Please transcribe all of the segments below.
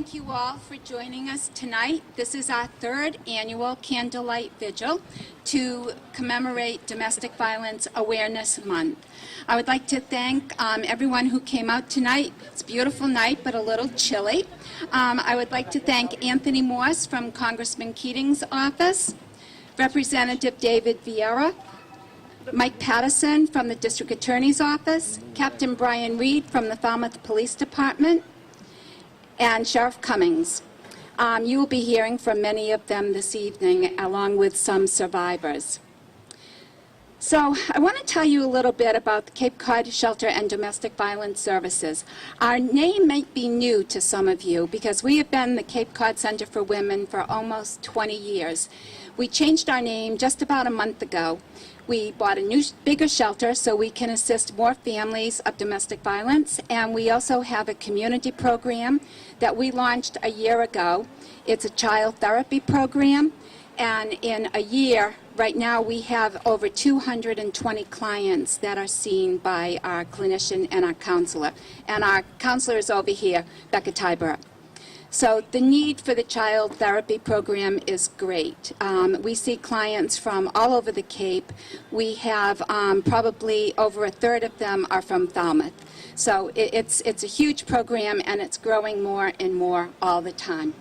thank you all for joining us tonight. This is our third annual Candlelight Vigil to commemorate Domestic Violence Awareness Month. I would like to thank everyone who came out tonight. It's a beautiful night, but a little chilly. I would like to thank Anthony Morse from Congressman Keating's office, Representative David Vieira, Mike Patterson from the District Attorney's Office, Captain Brian Reed from the Falmouth Police Department, and Sheriff Cummings. You will be hearing from many of them this evening, along with some survivors. So I want to tell you a little bit about the Cape Cod Shelter and Domestic Violence Services. Our name might be new to some of you because we have been the Cape Cod Center for Women for almost 20 years. We changed our name just about a month ago. We bought a new, bigger shelter so we can assist more families of domestic violence, and we also have a community program that we launched a year ago. It's a child therapy program, and in a year, right now, we have over 220 clients that are seen by our clinician and our counselor. And our counselor is over here, Becca Tybert. So the need for the child therapy program is great. We see clients from all over the Cape. We have probably over a third of them are from Falmouth. So it's a huge program, and it's growing more and more all the time.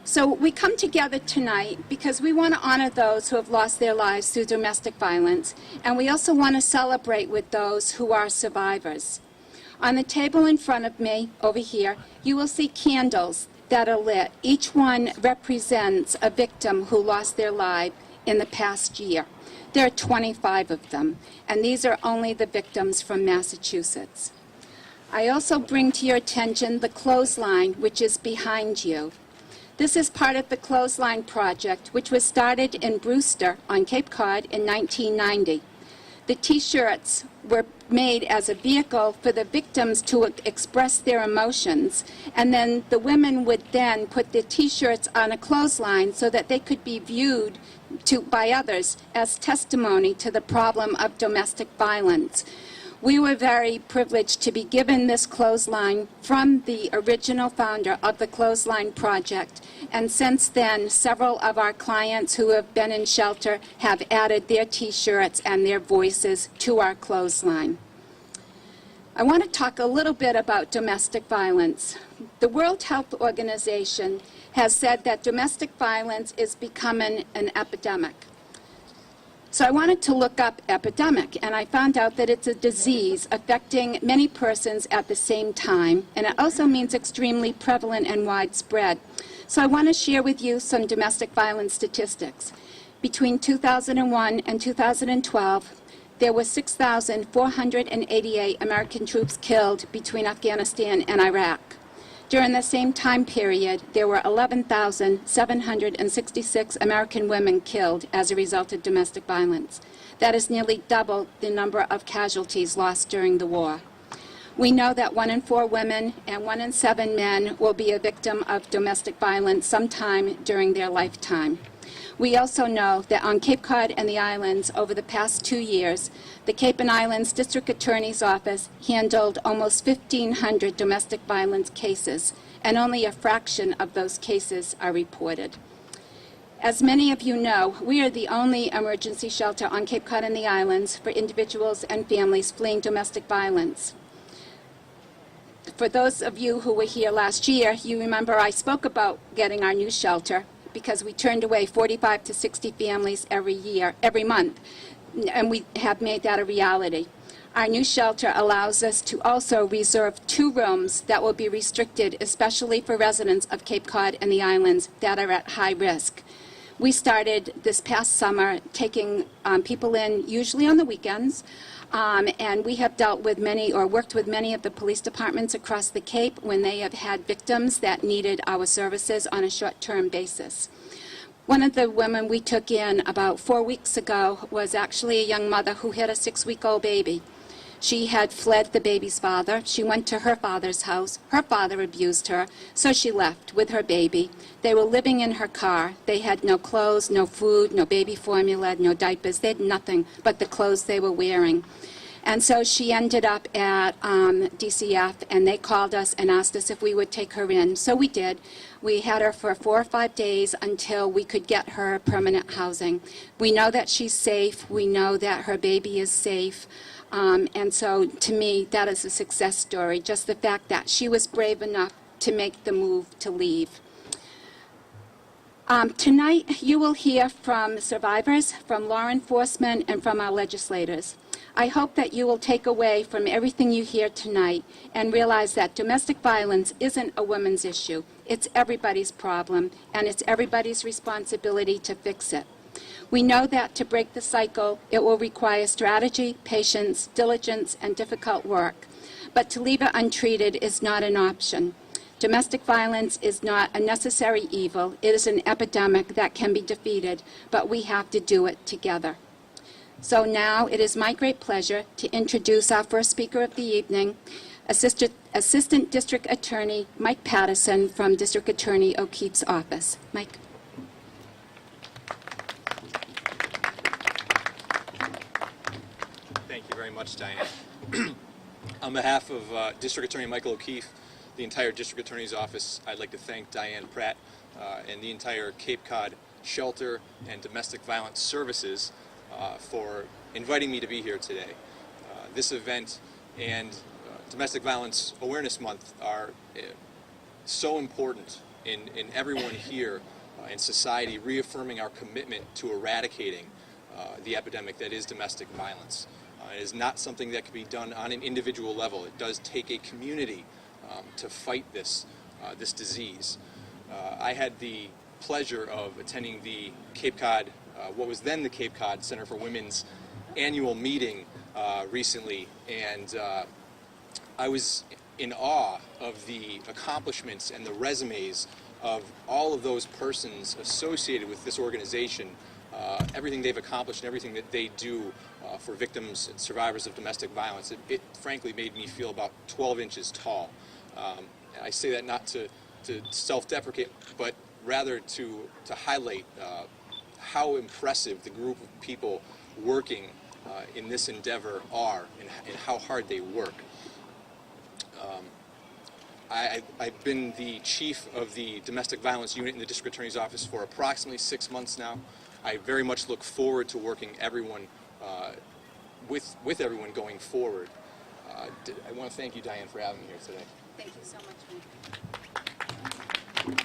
So we come together tonight because we want to honor those who have lost their lives through domestic violence, and we also want to celebrate with those who are survivors. On the table in front of me, over here, you will see candles that are lit. Each one represents a victim who lost their life in the past year. There are 25 of them, and these are only the victims from Massachusetts. I also bring to your attention the clothesline, which is behind you. This is part of the Clothesline Project, which was started in Brewster on Cape Cod in 1990. The T-shirts were made as a vehicle for the victims to express their emotions, and then the women would then put the T-shirts on a clothesline so that they could be viewed by others as testimony to the problem of domestic violence. We were very privileged to be given this clothesline from the original founder of the Clothesline Project, and since then, several of our clients who have been in shelter have added their T-shirts and their voices to our clothesline. I want to talk a little bit about domestic violence. The World Health Organization has said that domestic violence is becoming an epidemic. So I wanted to look up epidemic, and I found out that it's a disease affecting many persons at the same time, and it also means extremely prevalent and widespread. So I want to share with you some domestic violence statistics. Between 2001 and 2012, there were 6,488 American troops killed between Afghanistan and Iraq. During the same time period, there were 11,766 American women killed as a result of domestic violence. That is nearly double the number of casualties lost during the war. We know that 1 in 4 women and 1 in 7 men will be a victim of domestic violence sometime during their lifetime. We also know that on Cape Cod and the islands over the past 2 years, the Cape and Islands District Attorney's Office handled almost 1,500 domestic violence cases, and only a fraction of those cases are reported. As many of you know, we are the only emergency shelter on Cape Cod and the islands for individuals and families fleeing domestic violence. For those of you who were here last year, you remember I spoke about getting our new shelter because we turned away 45 to 60 families every month, and we have made that a reality. Our new shelter allows us to also reserve 2 rooms that will be restricted, especially for residents of Cape Cod and the islands that are at high risk. We started this past summer taking people in, usually on the weekends, and we have dealt with many or worked with many of the police departments across the Cape when they have had victims that needed our services on a short-term basis. One of the women we took in about 4 weeks ago was actually a young mother who had a 6-week-old baby. She had fled the baby's father. She went to her father's house. Her father abused her, so she left with her baby. They were living in her car. They had no clothes, no food, no baby formula, no diapers. They had nothing but the clothes they were wearing. And so she ended up at DCF, and they called us and asked us if we would take her in. So we did. We had her for 4 or 5 days until we could get her permanent housing. We know that she's safe. We know that her baby is safe. And so to me, that is a success story, just the fact that she was brave enough to make the move to leave. Tonight, you will hear from survivors, from law enforcement, and from our legislators. I hope that you will take away from everything you hear tonight and realize that domestic violence isn't a women's issue. It's everybody's problem, and it's everybody's responsibility to fix it. We know that to break the cycle, it will require strategy, patience, diligence, and difficult work. But to leave it untreated is not an option. Domestic violence is not a necessary evil. It is an epidemic that can be defeated, but we have to do it together. So now it is my great pleasure to introduce our first speaker of the evening, Assistant District Attorney Mike Patterson from District Attorney O'Keefe's office. Mike. Thank you very much, Diane. On behalf of District Attorney Michael O'Keefe, the entire District Attorney's Office, I'd like to thank Diane Pratt and the entire Cape Cod Shelter and Domestic Violence Services for inviting me to be here today. This event and Domestic Violence Awareness Month are so important in everyone here in society, reaffirming our commitment to eradicating the epidemic that is domestic violence. It is not something that can be done on an individual level. It does take a community to fight this disease. I had the pleasure of attending the Cape Cod, what was then the Cape Cod Center for Women's annual meeting recently, and I was in awe of the accomplishments and the resumes of all of those persons associated with this organization, everything they've accomplished and everything that they do for victims and survivors of domestic violence. It frankly made me feel about 12 inches tall. I say that not to self-deprecate, but rather to highlight how impressive the group of people working in this endeavor are and how hard they work. I've been the chief of the domestic violence unit in the District Attorney's Office for approximately 6 months now. I very much look forward to working with everyone going forward. I want to thank you, Diane, for having me here today. Thank you so much, Mike.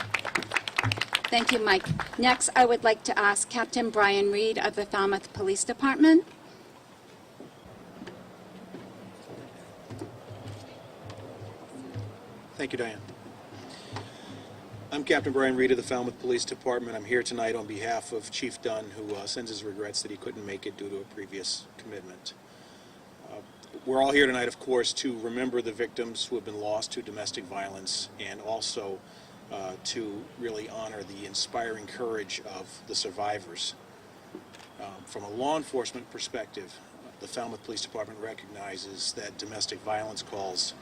Thank you, Mike. Next, I would like to ask Captain Brian Reed of the Falmouth Police Department. Thank you, Diane. I'm Captain Brian Reed of the Falmouth Police Department. I'm here tonight on behalf of Chief Dunn, who sends his regrets that he couldn't make it due to a previous commitment. We're all here tonight, of course, to remember the victims who have been lost to domestic violence and also to really honor the inspiring courage of the survivors. From a law enforcement perspective, the Falmouth Police Department recognizes that domestic violence calls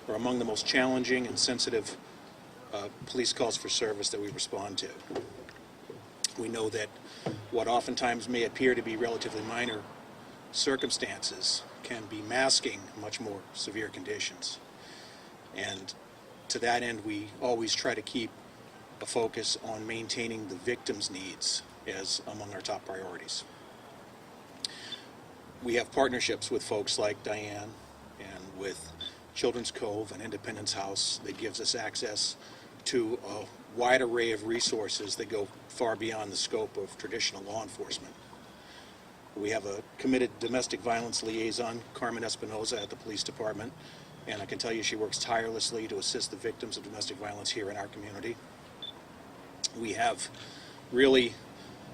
are among the most challenging and sensitive police calls for service that we respond to. We know that what oftentimes may appear to be relatively minor circumstances can be masking much more severe conditions. And to that end, we always try to keep a focus on maintaining the victim's needs as among our top priorities. We have partnerships with folks like Diane and with Children's Cove and Independence House that gives us access to a wide array of resources that go far beyond the scope of traditional law enforcement. We have a committed domestic violence liaison, Carmen Espinoza, at the police department, and I can tell you she works tirelessly to assist the victims of domestic violence here in our community. We have really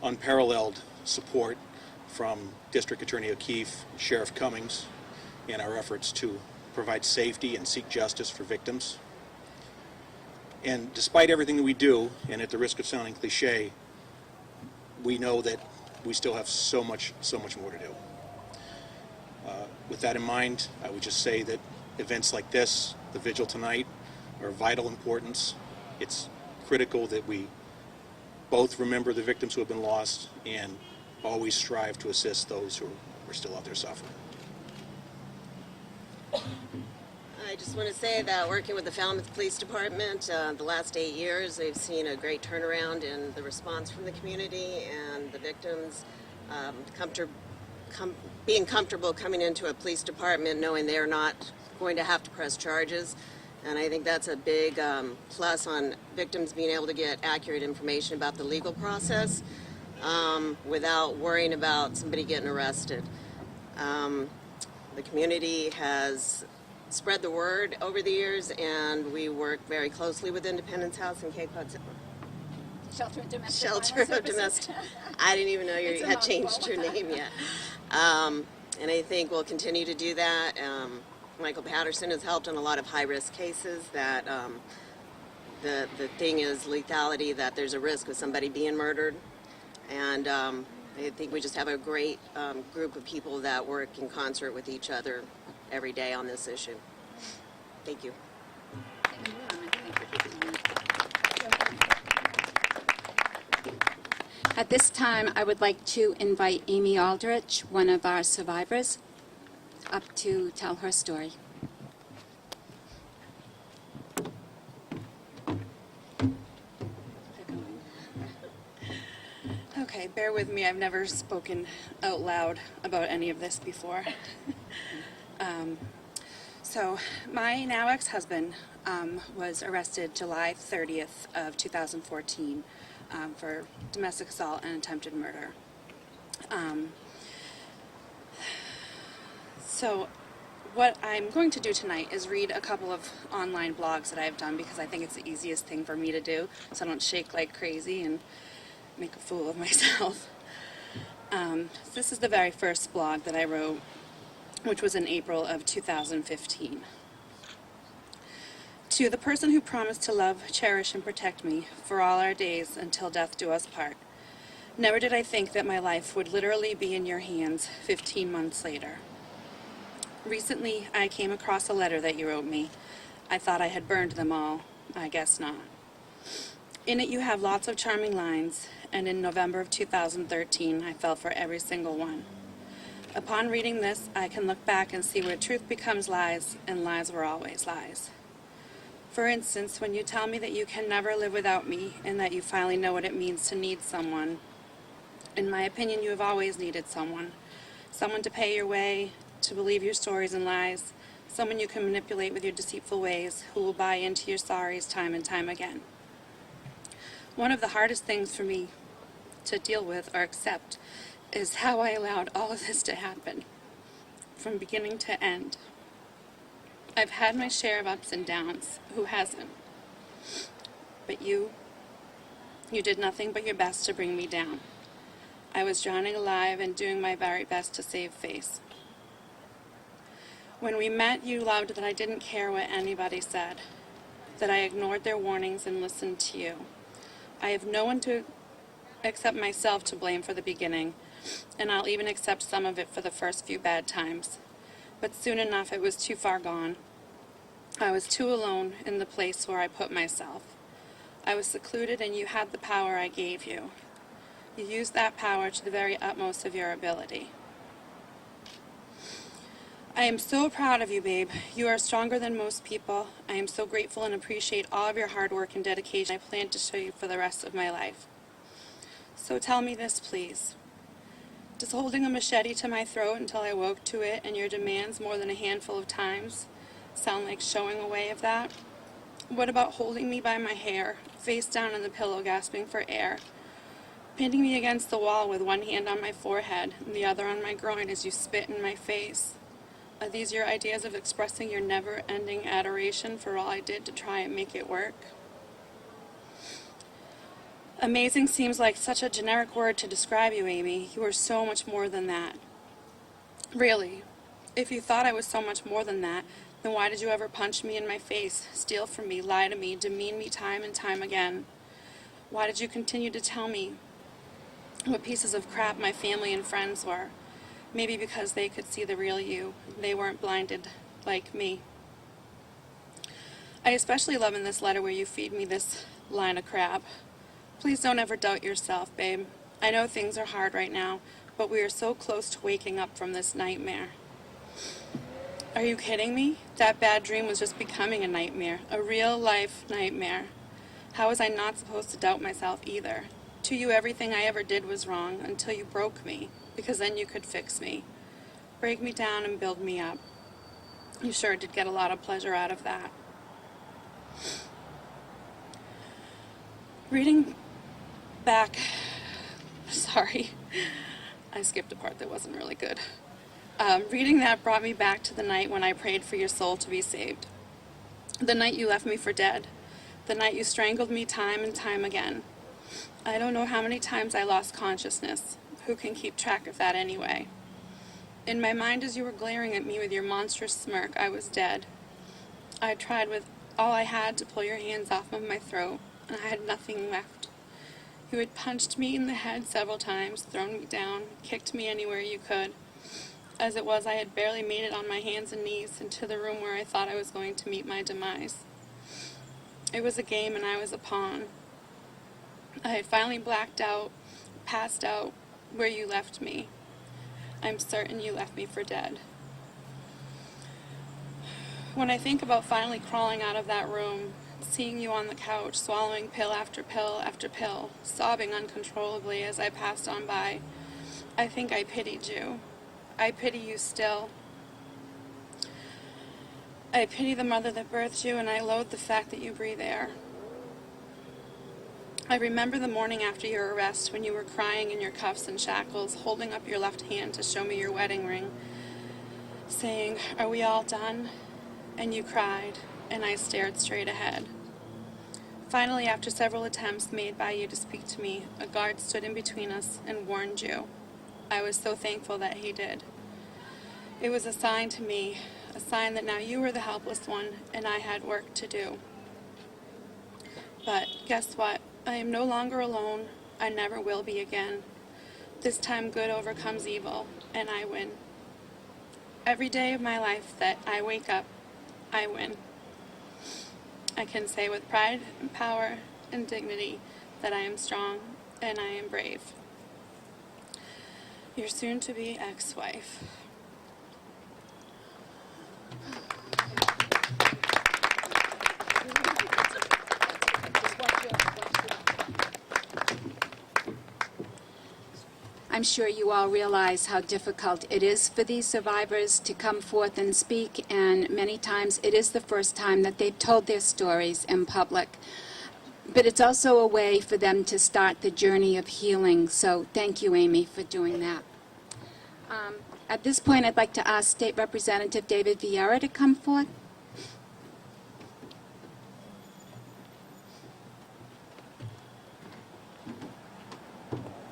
unparalleled support from District Attorney O'Keefe, Sheriff Cummings, in our efforts to provide safety and seek justice for victims. And despite everything that we do, and at the risk of sounding cliche, we know that we still have so much more to do. With that in mind, I would just say that events like this, the vigil tonight, are of vital importance. It's critical that we both remember the victims who have been lost and always strive to assist those who are still out there suffering. I just want to say that working with the Falmouth Police Department, the last 8 years, they've seen a great turnaround in the response from the community and the victims being comfortable coming into a police department knowing they're not going to have to press charges. And I think that's a big plus on victims being able to get accurate information about the legal process without worrying about somebody getting arrested. The community has spread the word over the years, and we work very closely with Independence House and Cape Cod Shelter of Domestic Shelter Violence of Services. Domestic. I didn't even know It's you a had mouthful. changed your name yet. And I think we'll continue to do that. Michael Patterson has helped in a lot of high-risk cases that the thing is lethality, that there's a risk of somebody being murdered. And I think we just have a great group of people that work in concert with each other every day on this issue. Thank you. At this time, I would like to invite Amy Aldrich, one of our survivors, up to tell her story. Okay, bear with me. I've never spoken out loud about any of this before. So, my now ex-husband was arrested July 30th of 2014 for domestic assault and attempted murder. So, what I'm going to do tonight is read a couple of online blogs that I've done because I think it's the easiest thing for me to do, so I don't shake like crazy and make a fool of myself. This is the very first blog that I wrote, which was in April of 2015. To the person who promised to love, cherish, and protect me for all our days until death do us part. Never did I think that my life would literally be in your hands 15 months later. Recently, I came across a letter that you wrote me. I thought I had burned them all. I guess not. In it you have lots of charming lines, and in November of 2013, I fell for every single one. Upon reading this, I can look back and see where truth becomes lies, and lies were always lies. For instance, when you tell me that you can never live without me, and that you finally know what it means to need someone, in my opinion, you have always needed someone. Someone to pay your way, to believe your stories and lies, someone you can manipulate with your deceitful ways, who will buy into your sorries time and time again. One of the hardest things for me to deal with or accept is how I allowed all of this to happen, from beginning to end. I've had my share of ups and downs. Who hasn't? But you did nothing but your best to bring me down. I was drowning alive and doing my very best to save face. When we met, you loved that I didn't care what anybody said, that I ignored their warnings and listened to you. I have no one to except myself to blame for the beginning, and I'll even accept some of it for the first few bad times. But soon enough, it was too far gone. I was too alone in the place where I put myself. I was secluded, and you had the power I gave you. You used that power to the very utmost of your ability. I am so proud of you, babe. You are stronger than most people. I am so grateful and appreciate all of your hard work and dedication. I plan to show you for the rest of my life. So tell me this, please. Does holding a machete to my throat until I woke to it and your demands more than a handful of times sound like showing a way of that? What about holding me by my hair, face down in the pillow, gasping for air? Pinning me against the wall with one hand on my forehead and the other on my groin as you spit in my face? Are these your ideas of expressing your never-ending adoration for all I did to try and make it work? Amazing seems like such a generic word to describe you, Amy. You are so much more than that. Really, if you thought I was so much more than that, then why did you ever punch me in my face, steal from me, lie to me, demean me time and time again? Why did you continue to tell me what pieces of crap my family and friends were? Maybe because they could see the real you. They weren't blinded like me. I especially love in this letter where you feed me this line of crap. Please don't ever doubt yourself, babe. I know things are hard right now, but we are so close to waking up from this nightmare. Are you kidding me? That bad dream was just becoming a nightmare, a real-life nightmare. How was I not supposed to doubt myself either? To you, everything I ever did was wrong until you broke me, because then you could fix me. Break me down and build me up. You sure did get a lot of pleasure out of that. Reading back, sorry, I skipped a part that wasn't really good. Reading that brought me back to the night when I prayed for your soul to be saved. The night you left me for dead. The night you strangled me time and time again. I don't know how many times I lost consciousness. Who can keep track of that anyway? In my mind, as you were glaring at me with your monstrous smirk, I was dead. I tried with all I had to pull your hands off of my throat, and I had nothing left. You had punched me in the head several times, thrown me down, kicked me anywhere you could. As it was, I had barely made it on my hands and knees into the room where I thought I was going to meet my demise. It was a game and I was a pawn. I had finally blacked out, passed out, where you left me. I'm certain you left me for dead. When I think about finally crawling out of that room, seeing you on the couch, swallowing pill after pill after pill, sobbing uncontrollably as I passed on by, I think I pitied you. I pity you still. I pity the mother that birthed you, and I loathe the fact that you breathe air. I remember the morning after your arrest when you were crying in your cuffs and shackles, holding up your left hand to show me your wedding ring, saying, "Are we all done?" And you cried, and I stared straight ahead. Finally, after several attempts made by you to speak to me, a guard stood in between us and warned you. I was so thankful that he did. It was a sign to me, a sign that now you were the helpless one and I had work to do. But guess what? I am no longer alone. I never will be again. This time good overcomes evil, and I win. Every day of my life that I wake up, I win. I can say with pride and power and dignity that I am strong and I am brave. Your soon-to-be ex-wife. I'm sure you all realize how difficult it is for these survivors to come forth and speak, and many times it is the first time that they've told their stories in public. But it's also a way for them to start the journey of healing, so thank you, Amy, for doing that. At this point, I'd like to ask State Representative David Vieira to come forth.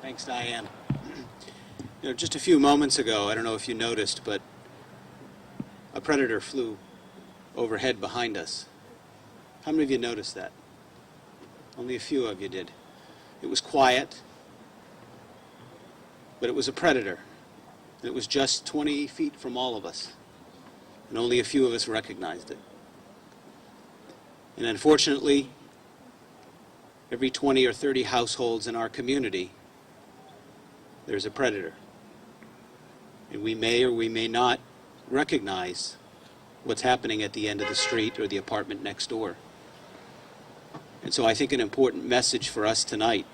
Thanks, Diane. You know, just a few moments ago, I don't know if you noticed, but a predator flew overhead behind us. How many of you noticed that? Only a few of you did. It was quiet, but it was a predator. And it was just 20 feet from all of us, and only a few of us recognized it. And unfortunately, every 20 or 30 households in our community, there's a predator. And we may or we may not recognize what's happening at the end of the street or the apartment next door. And so I think an important message for us tonight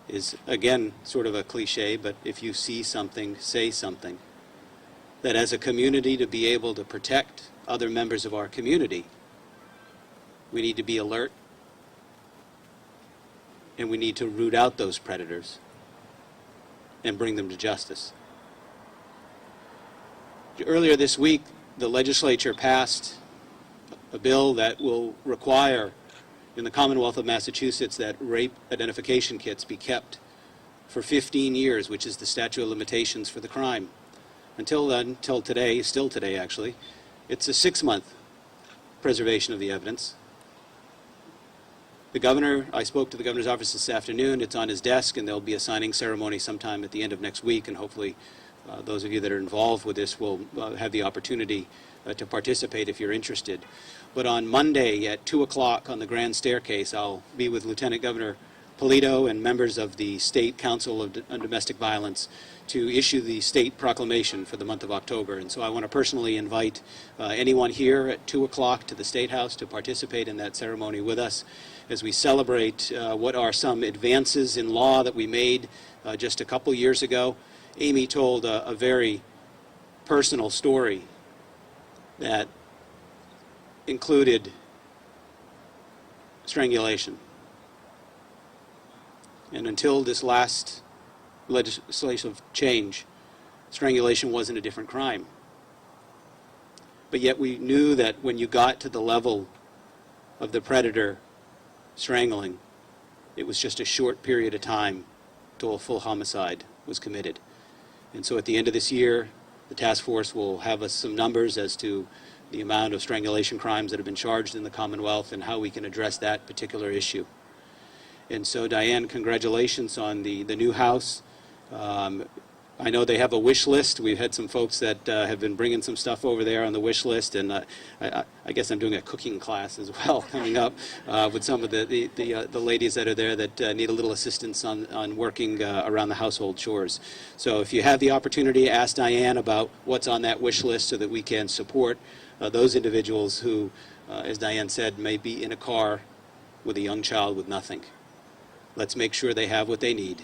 is, again, sort of a cliche, but if you see something, say something. That as a community, to be able to protect other members of our community, we need to be alert, and we need to root out those predators and bring them to justice. Earlier this week, the legislature passed a bill that will require in the Commonwealth of Massachusetts that rape identification kits be kept for 15 years, which is the statute of limitations for the crime. Until then, till today, still today actually, it's a 6-month preservation of the evidence. The governor, I spoke to the governor's office this afternoon. It's on his desk, and there'll be a signing ceremony sometime at the end of next week, and hopefully those of you that are involved with this will have the opportunity to participate if you're interested. But on Monday at 2 o'clock on the grand staircase, I'll be with Lieutenant Governor Polito and members of the State Council on Domestic Violence to issue the state proclamation for the month of October. And so I want to personally invite anyone here at 2 o'clock to the State House to participate in that ceremony with us as we celebrate what are some advances in law that we made just a couple years ago. Amy told a very personal story that included strangulation. And until this last legislative change, strangulation wasn't a different crime. But yet we knew that when you got to the level of the predator strangling, it was just a short period of time till a full homicide was committed. And so at the end of this year, the task force will have us some numbers as to the amount of strangulation crimes that have been charged in the Commonwealth and how we can address that particular issue. And so, Diane, congratulations on the new house. I know they have a wish list. We've had some folks that have been bringing some stuff over there on the wish list, and I guess I'm doing a cooking class as well coming up with some of the ladies that are there that need a little assistance on working around the household chores. So if you have the opportunity, ask Diane about what's on that wish list so that we can support those individuals who, as Diane said, may be in a car with a young child with nothing. Let's make sure they have what they need,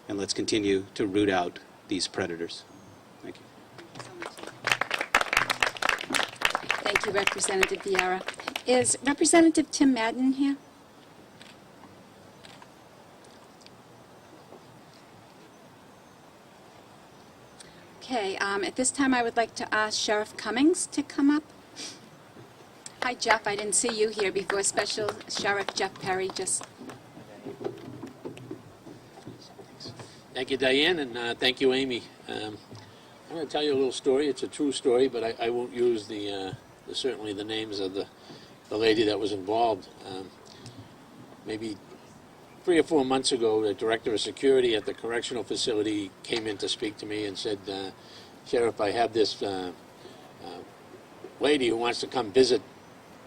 and let's continue to root out these predators. Thank you. Thank you, Representative Vieira. Is Representative Tim Madden here? Okay, at this time I would like to ask Sheriff Cummings to come up. Hi, Jeff. I didn't see you here before. Special Sheriff Jeff Perry just... Thank you, Diane, and thank you, Amy. I'm going to tell you a little story. It's a true story, but I won't use certainly the names of the lady that was involved. Maybe 3 or 4 months ago, the director of security at the correctional facility came in to speak to me and said, Sheriff, I have this lady who wants to come visit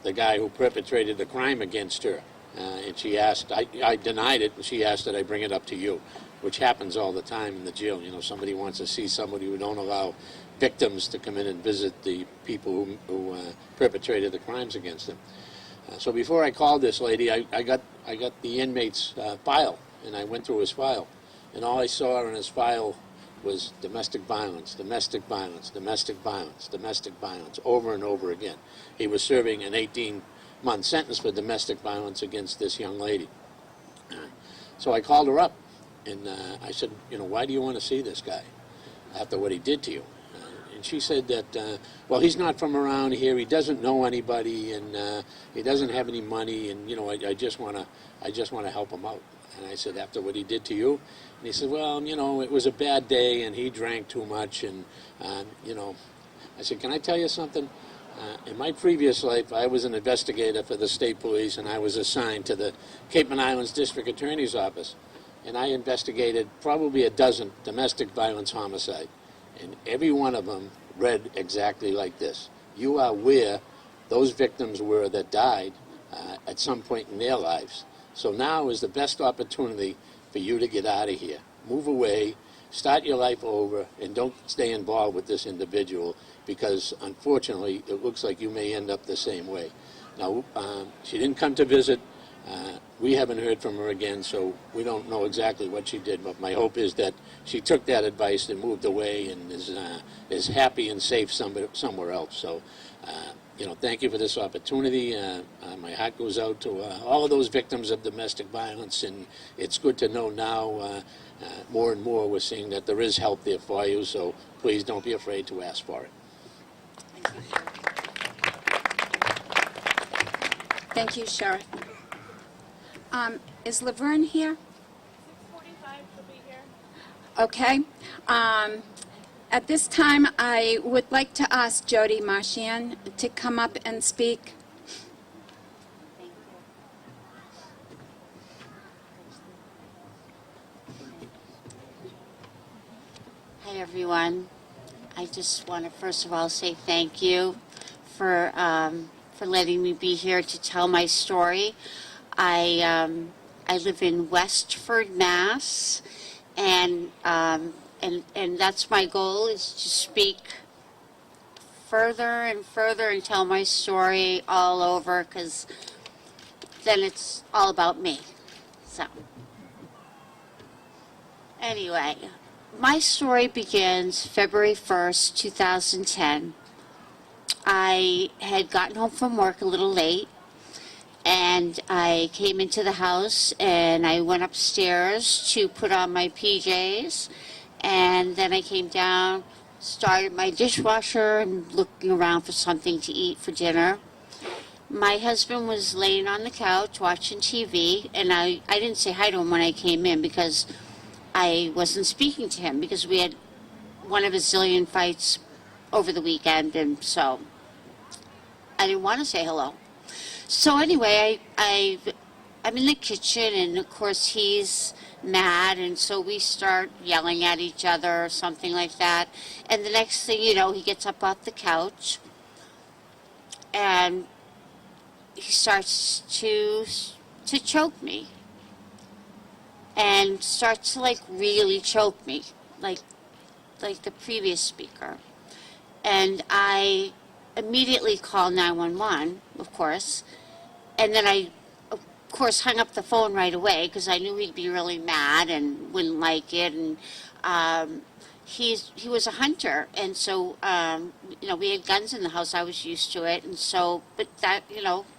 the guy who perpetrated the crime against her. And she asked, I denied it, and she asked that I bring it up to you, which happens all the time in the jail. You know, somebody wants to see somebody who don't allow victims to come in and visit the people who perpetrated the crimes against them. So before I called this lady, I got the inmate's file, and I went through his file, and all I saw in his file was domestic violence, domestic violence, domestic violence, domestic violence, over and over again. He was serving an 18-month sentence for domestic violence against this young lady. So I called her up, and I said, you know, why do you want to see this guy after what he did to you? And she said that, well, he's not from around here. He doesn't know anybody, and he doesn't have any money. And you know, I just want to help him out. And I said, after what he did to you? And he said, well, you know, it was a bad day, and he drank too much, and you know. I said, can I tell you something? In my previous life, I was an investigator for the state police, and I was assigned to the Cape and Islands District Attorney's Office. And I investigated probably a dozen domestic violence homicide. And every one of them read exactly like this. You are where those victims were that died at some point in their lives. So now is the best opportunity for you to get out of here. Move away, start your life over, and don't stay involved with this individual, because unfortunately it looks like you may end up the same way. Now, she didn't come to visit. We haven't heard from her again, so we don't know exactly what she did, but my hope is that she took that advice and moved away and is happy and safe somewhere else. So, you know, thank you for this opportunity. My heart goes out to all of those victims of domestic violence, and it's good to know now more and more we're seeing that there is help there for you, so please don't be afraid to ask for it. Thank you, Sheriff. Is Laverne here? 6:45 she'll be here. Okay. At this time, I would like to ask Jody Marchand to come up and speak. Hi, everyone. I just want to first of all say thank you for letting me be here to tell my story. I I live in Westford, Mass, and that's my goal, is to speak further and further and tell my story all over, because then it's all about me. So, anyway, my story begins February 1st, 2010. I had gotten home from work a little late, and I came into the house and I went upstairs to put on my PJs, and then I came down, started my dishwasher and looking around for something to eat for dinner. My husband was laying on the couch watching TV, and I didn't say hi to him when I came in because I wasn't speaking to him, because we had one of a zillion fights over the weekend, and so I didn't want to say hello. So anyway, I'm in the kitchen, and of course he's mad, and so we start yelling at each other or something like that. And the next thing you know, he gets up off the couch, and he starts to choke me, and starts to like really choke me, like the previous speaker. And I immediately call 911, of course, and then I, of course, hung up the phone right away because I knew he'd be really mad and wouldn't like it. And he was a hunter, and so we had guns in the house. I was used to it, and so, but that,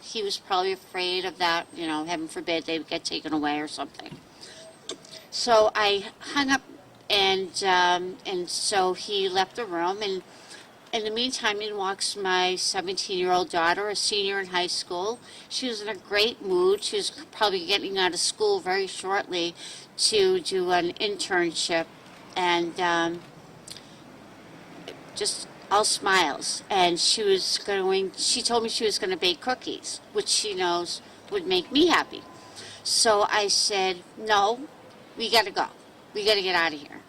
he was probably afraid of that. Heaven forbid they would get taken away or something. So I hung up, and so he left the room, and in the meantime, in walks my 17-year-old daughter, a senior in high school. She was in a great mood. She was probably getting out of school very shortly to do an internship, and just all smiles. And she told me she was going to bake cookies, which she knows would make me happy. So I said, no, we got to go. We got to get out of here.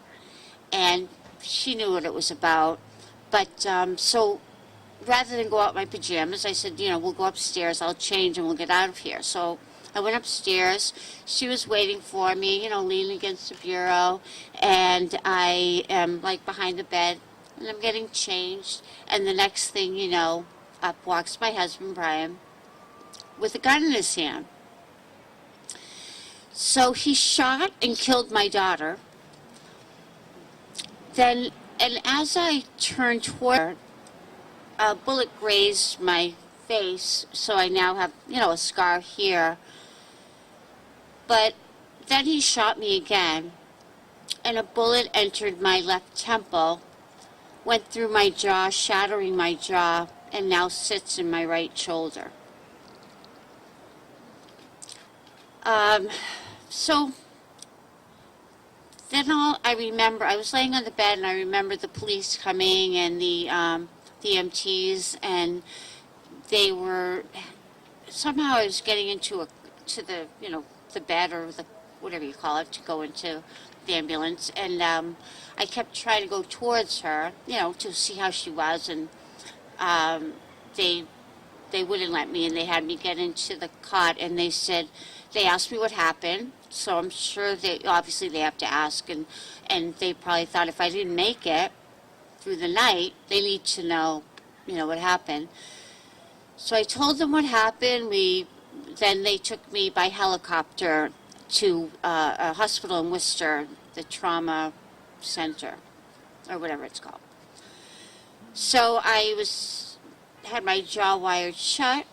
And she knew what it was about. But so rather than go out in my pajamas, I said, we'll go upstairs, I'll change, and we'll get out of here. So I went upstairs. She was waiting for me, leaning against the bureau, and I am like behind the bed, and I'm getting changed. And the next thing you know, up walks my husband, Brian, with a gun in his hand. So he shot and killed my daughter. Then, and as I turned toward her, a bullet grazed my face, so I now have, a scar here. But then he shot me again, and a bullet entered my left temple, went through my jaw, shattering my jaw, and now sits in my right shoulder. So then I remember, I was laying on the bed, and I remember the police coming, and the EMTs, and they were, somehow I was getting to the bed, or the, whatever you call it, to go into the ambulance, and I kept trying to go towards her, to see how she was, and they wouldn't let me, and they had me get into the cot, and they asked me what happened. So I'm sure obviously they have to ask, and they probably thought if I didn't make it through the night, they need to know, what happened. So I told them what happened. Then they took me by helicopter to a hospital in Worcester, the trauma center, or whatever it's called. So I had my jaw wired shut.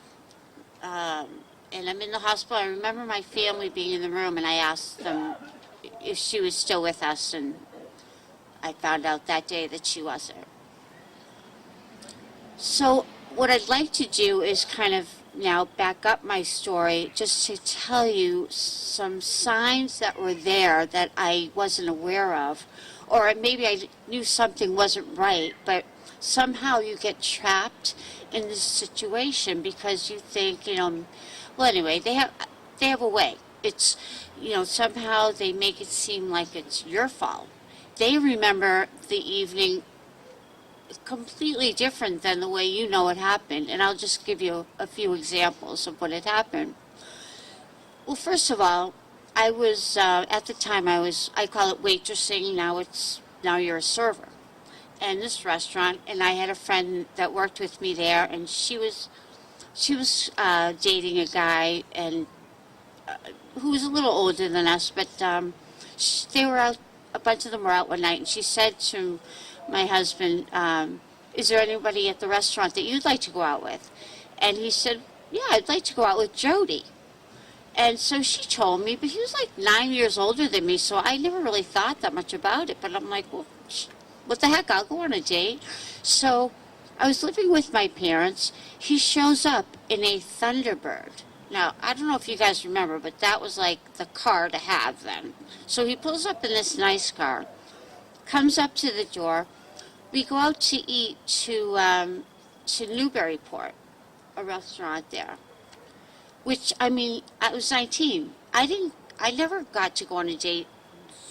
And I'm in the hospital. I remember my family being in the room, and I asked them if she was still with us, and I found out that day that she wasn't. So what I'd like to do is kind of now back up my story just to tell you some signs that were there that I wasn't aware of, or maybe I knew something wasn't right, but somehow you get trapped in this situation because you think, well, anyway, they have a way. It's, somehow they make it seem like it's your fault. They remember the evening completely different than the way you know it happened. And I'll just give you a few examples of what had happened. Well, first of all, I was at the time I call it waitressing. Now you're a server in this restaurant, and I had a friend that worked with me there, and she was dating a guy and who was a little older than us, but they were out. A bunch of them were out one night, and she said to my husband, "Is there anybody at the restaurant that you'd like to go out with?" And he said, "Yeah, I'd like to go out with Jody." And so she told me, but he was like 9 years older than me, so I never really thought that much about it. But I'm like, well, what the heck, I'll go on a date. So I was living with my parents. He shows up in a Thunderbird. Now, I don't know if you guys remember, but that was like the car to have then. So he pulls up in this nice car, comes up to the door. We go out to eat to Newburyport, a restaurant there. Which, I mean, I was 19. I never got to go on a date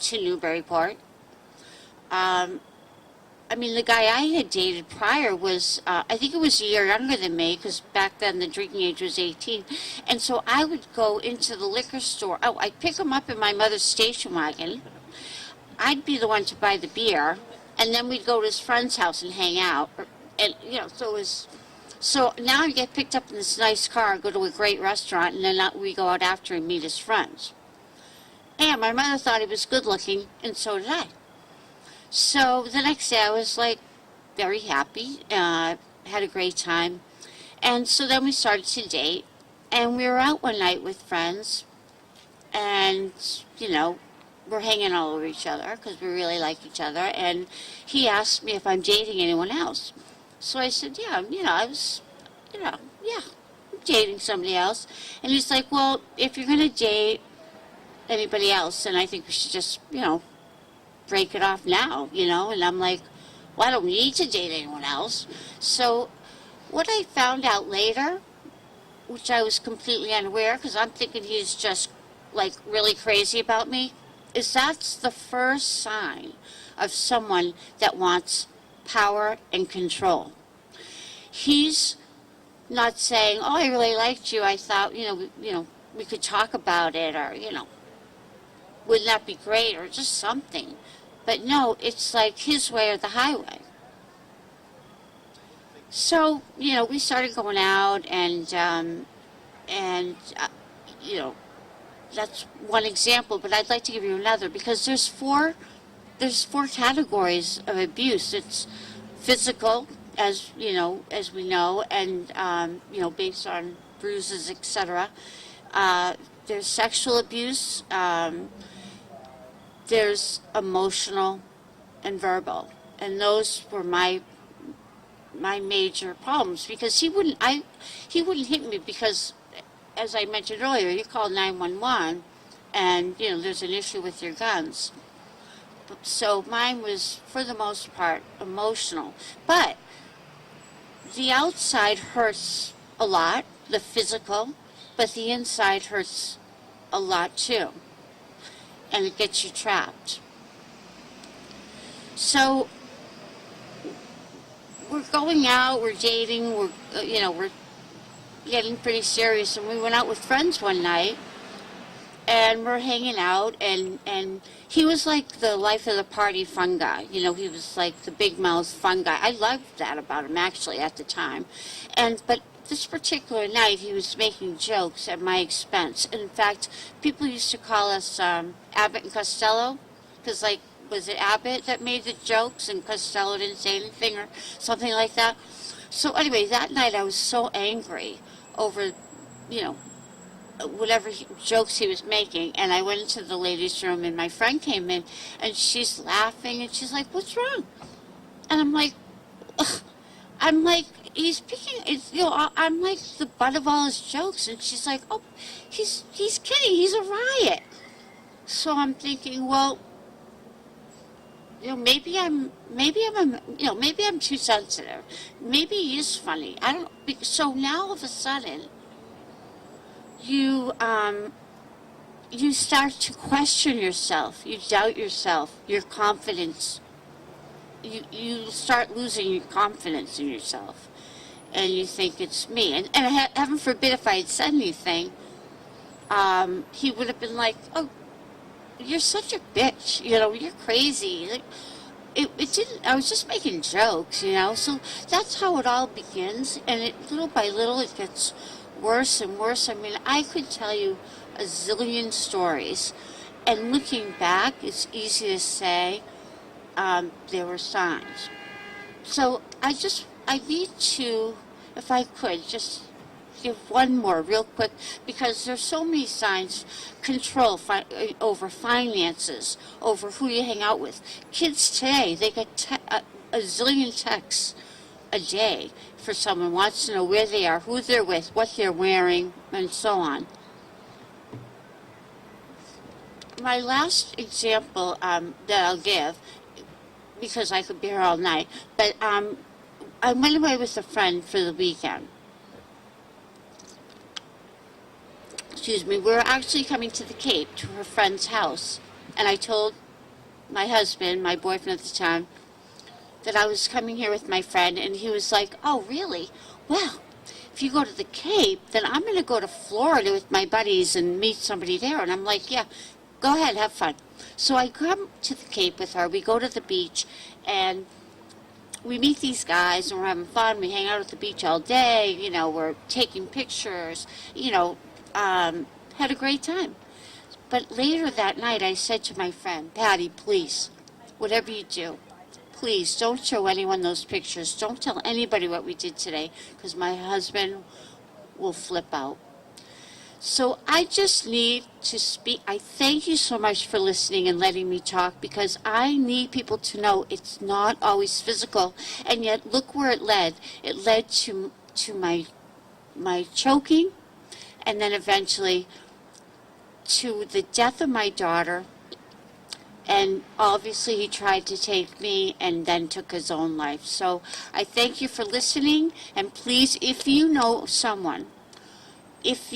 to Newburyport. I mean, the guy I had dated prior was, I think it was a year younger than me, because back then the drinking age was 18. And so I would go into the liquor store. Oh, I'd pick him up in my mother's station wagon. I'd be the one to buy the beer, and then we'd go to his friend's house and hang out. And, you know, so it was... So now I get picked up in this nice car, go to a great restaurant, and then we go out after and meet his friends. And my mother thought he was good looking, and so did I. So the next day I was like very happy, had a great time. And so then we started to date, and we were out one night with friends, and, you know, we're hanging all over each other because we really like each other. And he asked me if I'm dating anyone else. So I said, yeah, I'm dating somebody else. And he's like, well, if you're going to date anybody else, then I think we should just, break it off now, And I'm like, well, I don't need to date anyone else. So what I found out later, which I was completely unaware, because I'm thinking he's just, like, really crazy about me, is that's the first sign of someone that wants power and control. He's not saying, oh, I really liked you. I thought, we could talk about it, or, wouldn't that be great, or just something. But no, it's like his way or the highway. So, we started going out, and that's one example, but I'd like to give you another, because there's four categories of abuse. It's physical, as we know, and based on bruises, etc. There's sexual abuse. There's emotional and verbal, and those were my major problems, because he wouldn't hit me because, as I mentioned earlier, you call 911 and there's an issue with your guns. So mine was, for the most part, emotional. But the outside hurts a lot, the physical, but the inside hurts a lot too. And it gets you trapped. So we're going out, we're dating, we're getting pretty serious. And we went out with friends one night, and we're hanging out, and he was like the life of the party fun guy. He was like the big mouth fun guy. I loved that about him, actually, at the time. But this particular night, he was making jokes at my expense. In fact, people used to call us Abbott and Costello, because, like, was it Abbott that made the jokes and Costello didn't say anything or something like that? So anyway, that night I was so angry over, whatever jokes he was making, and I went into the ladies' room, and my friend came in, and she's laughing, and she's like, "What's wrong?" And I'm like, he's picking, I'm like the butt of all his jokes, and she's like, "Oh, he's kidding, he's a riot." So I'm thinking, well, maybe I'm too sensitive. Maybe he is funny. So now all of a sudden, you start to question yourself. You doubt yourself, your confidence. You start losing your confidence in yourself, and you think it's me. And heaven forbid if I had said anything, he would have been like, "Oh, you're such a bitch, you know, you're crazy." Like, it didn't, I was just making jokes, you know, so that's how it all begins, and little by little it gets worse and worse. I mean, I could tell you a zillion stories, and looking back, it's easy to say there were signs. So I need to, if I could, just give one more real quick, because there's so many signs. Control over finances, over who you hang out with. Kids today, they get a zillion texts a day for someone wants to know where they are, who they're with, what they're wearing, and so on. My last example that I'll give, because I could be here all night, but I went away with a friend for the weekend. Excuse me, we were actually coming to the Cape, to her friend's house, and I told my husband, my boyfriend at the time, that I was coming here with my friend, and he was like, "Oh, really? Well, if you go to the Cape, then I'm going to go to Florida with my buddies and meet somebody there." And I'm like, "Yeah, go ahead, have fun." So I come to the Cape with her, we go to the beach, and we meet these guys, and we're having fun, we hang out at the beach all day, you know, we're taking pictures, you know, had a great time. But later that night, I said to my friend, "Patty, please, whatever you do, please don't show anyone those pictures. Don't tell anybody what we did today, because my husband will flip out." So I just need to speak. I thank you so much for listening and letting me talk, because I need people to know it's not always physical. And yet, look where it led. It led to my choking, and then eventually to the death of my daughter. And obviously he tried to take me and then took his own life. So I thank you for listening, and please, if you know someone, if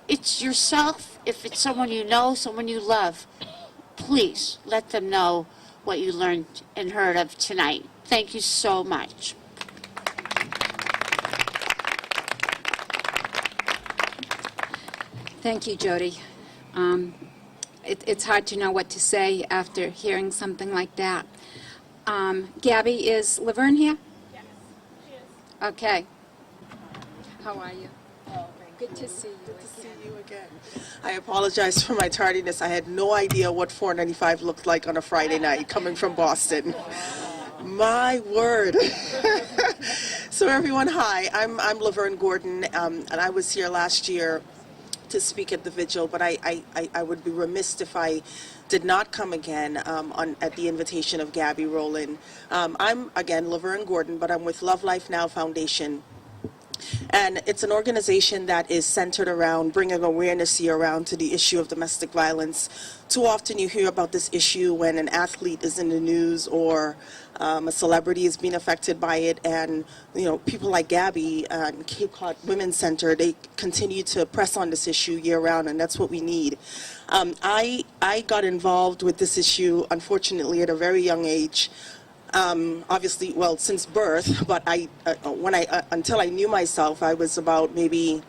it's yourself, if it's someone you know, someone you love, please let them know what you learned and heard of tonight. Thank you so much. Thank you, Jody. It's hard to know what to say after hearing something like that. Gabby, is Laverne here? Yes, she is. Okay. How are you? Good to see you. See you again. I apologize for my tardiness. I had no idea what 495 looked like on a Friday night coming from Boston. My word. So everyone, hi. I'm Laverne Gordon, and I was here last year to speak at the Vigil, but I would be remiss if I did not come again at the invitation of Gabby Rowland. I'm, again, Laverne Gordon, but I'm with Love Life Now Foundation. And it's an organization that is centered around bringing awareness year-round to the issue of domestic violence. Too often you hear about this issue when an athlete is in the news or a celebrity is being affected by it, and you know, people like Gabby and Cape Cod Women's Center, they continue to press on this issue year-round, and that's what we need. I got involved with this issue, unfortunately, at a very young age. Obviously, well, since birth, but until I knew myself, I was about maybe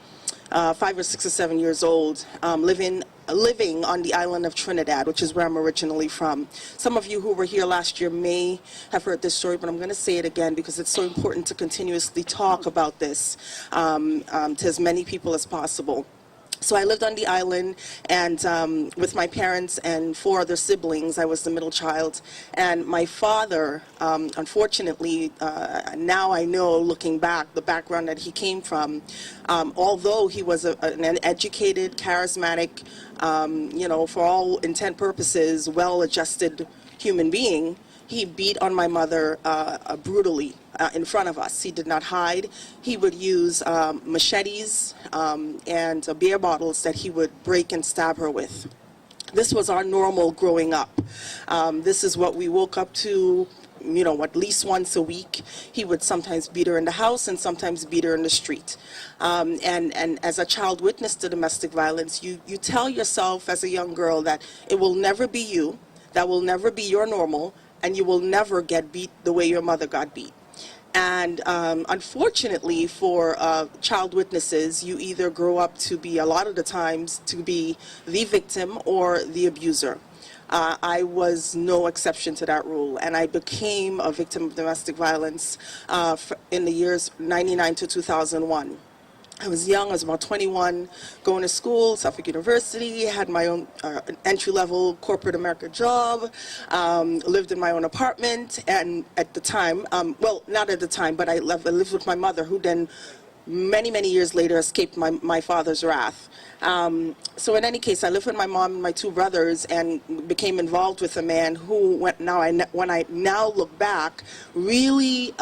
5 or 6 or 7 years old, living on the island of Trinidad, which is where I'm originally from. Some of you who were here last year may have heard this story, but I'm going to say it again because it's so important to continuously talk about this to as many people as possible. So I lived on the island, and with my parents and 4 other siblings. I was the middle child. And my father, unfortunately, now I know, looking back, the background that he came from, although he was an educated, charismatic, for all intent purposes, well-adjusted human being, he beat on my mother brutally in front of us. He did not hide. He would use machetes and beer bottles that he would break and stab her with. This was our normal growing up. This is what we woke up to, at least once a week. He would sometimes beat her in the house and sometimes beat her in the street. And as a child witness to domestic violence, you tell yourself as a young girl that it will never be you, that will never be your normal, and you will never get beat the way your mother got beat. And unfortunately for child witnesses, you either grow up to be, a lot of the times, to be the victim or the abuser. I was no exception to that rule, and I became a victim of domestic violence in the years 99 to 2001. I was young, I was about 21, going to school, Suffolk University, had my own entry-level corporate America job, lived in my own apartment, and at the time, well, not at the time, but I lived with my mother, who then, many, many years later, escaped my father's wrath. So in any case, I lived with my mom and my two brothers and became involved with a man who, when I now look back, really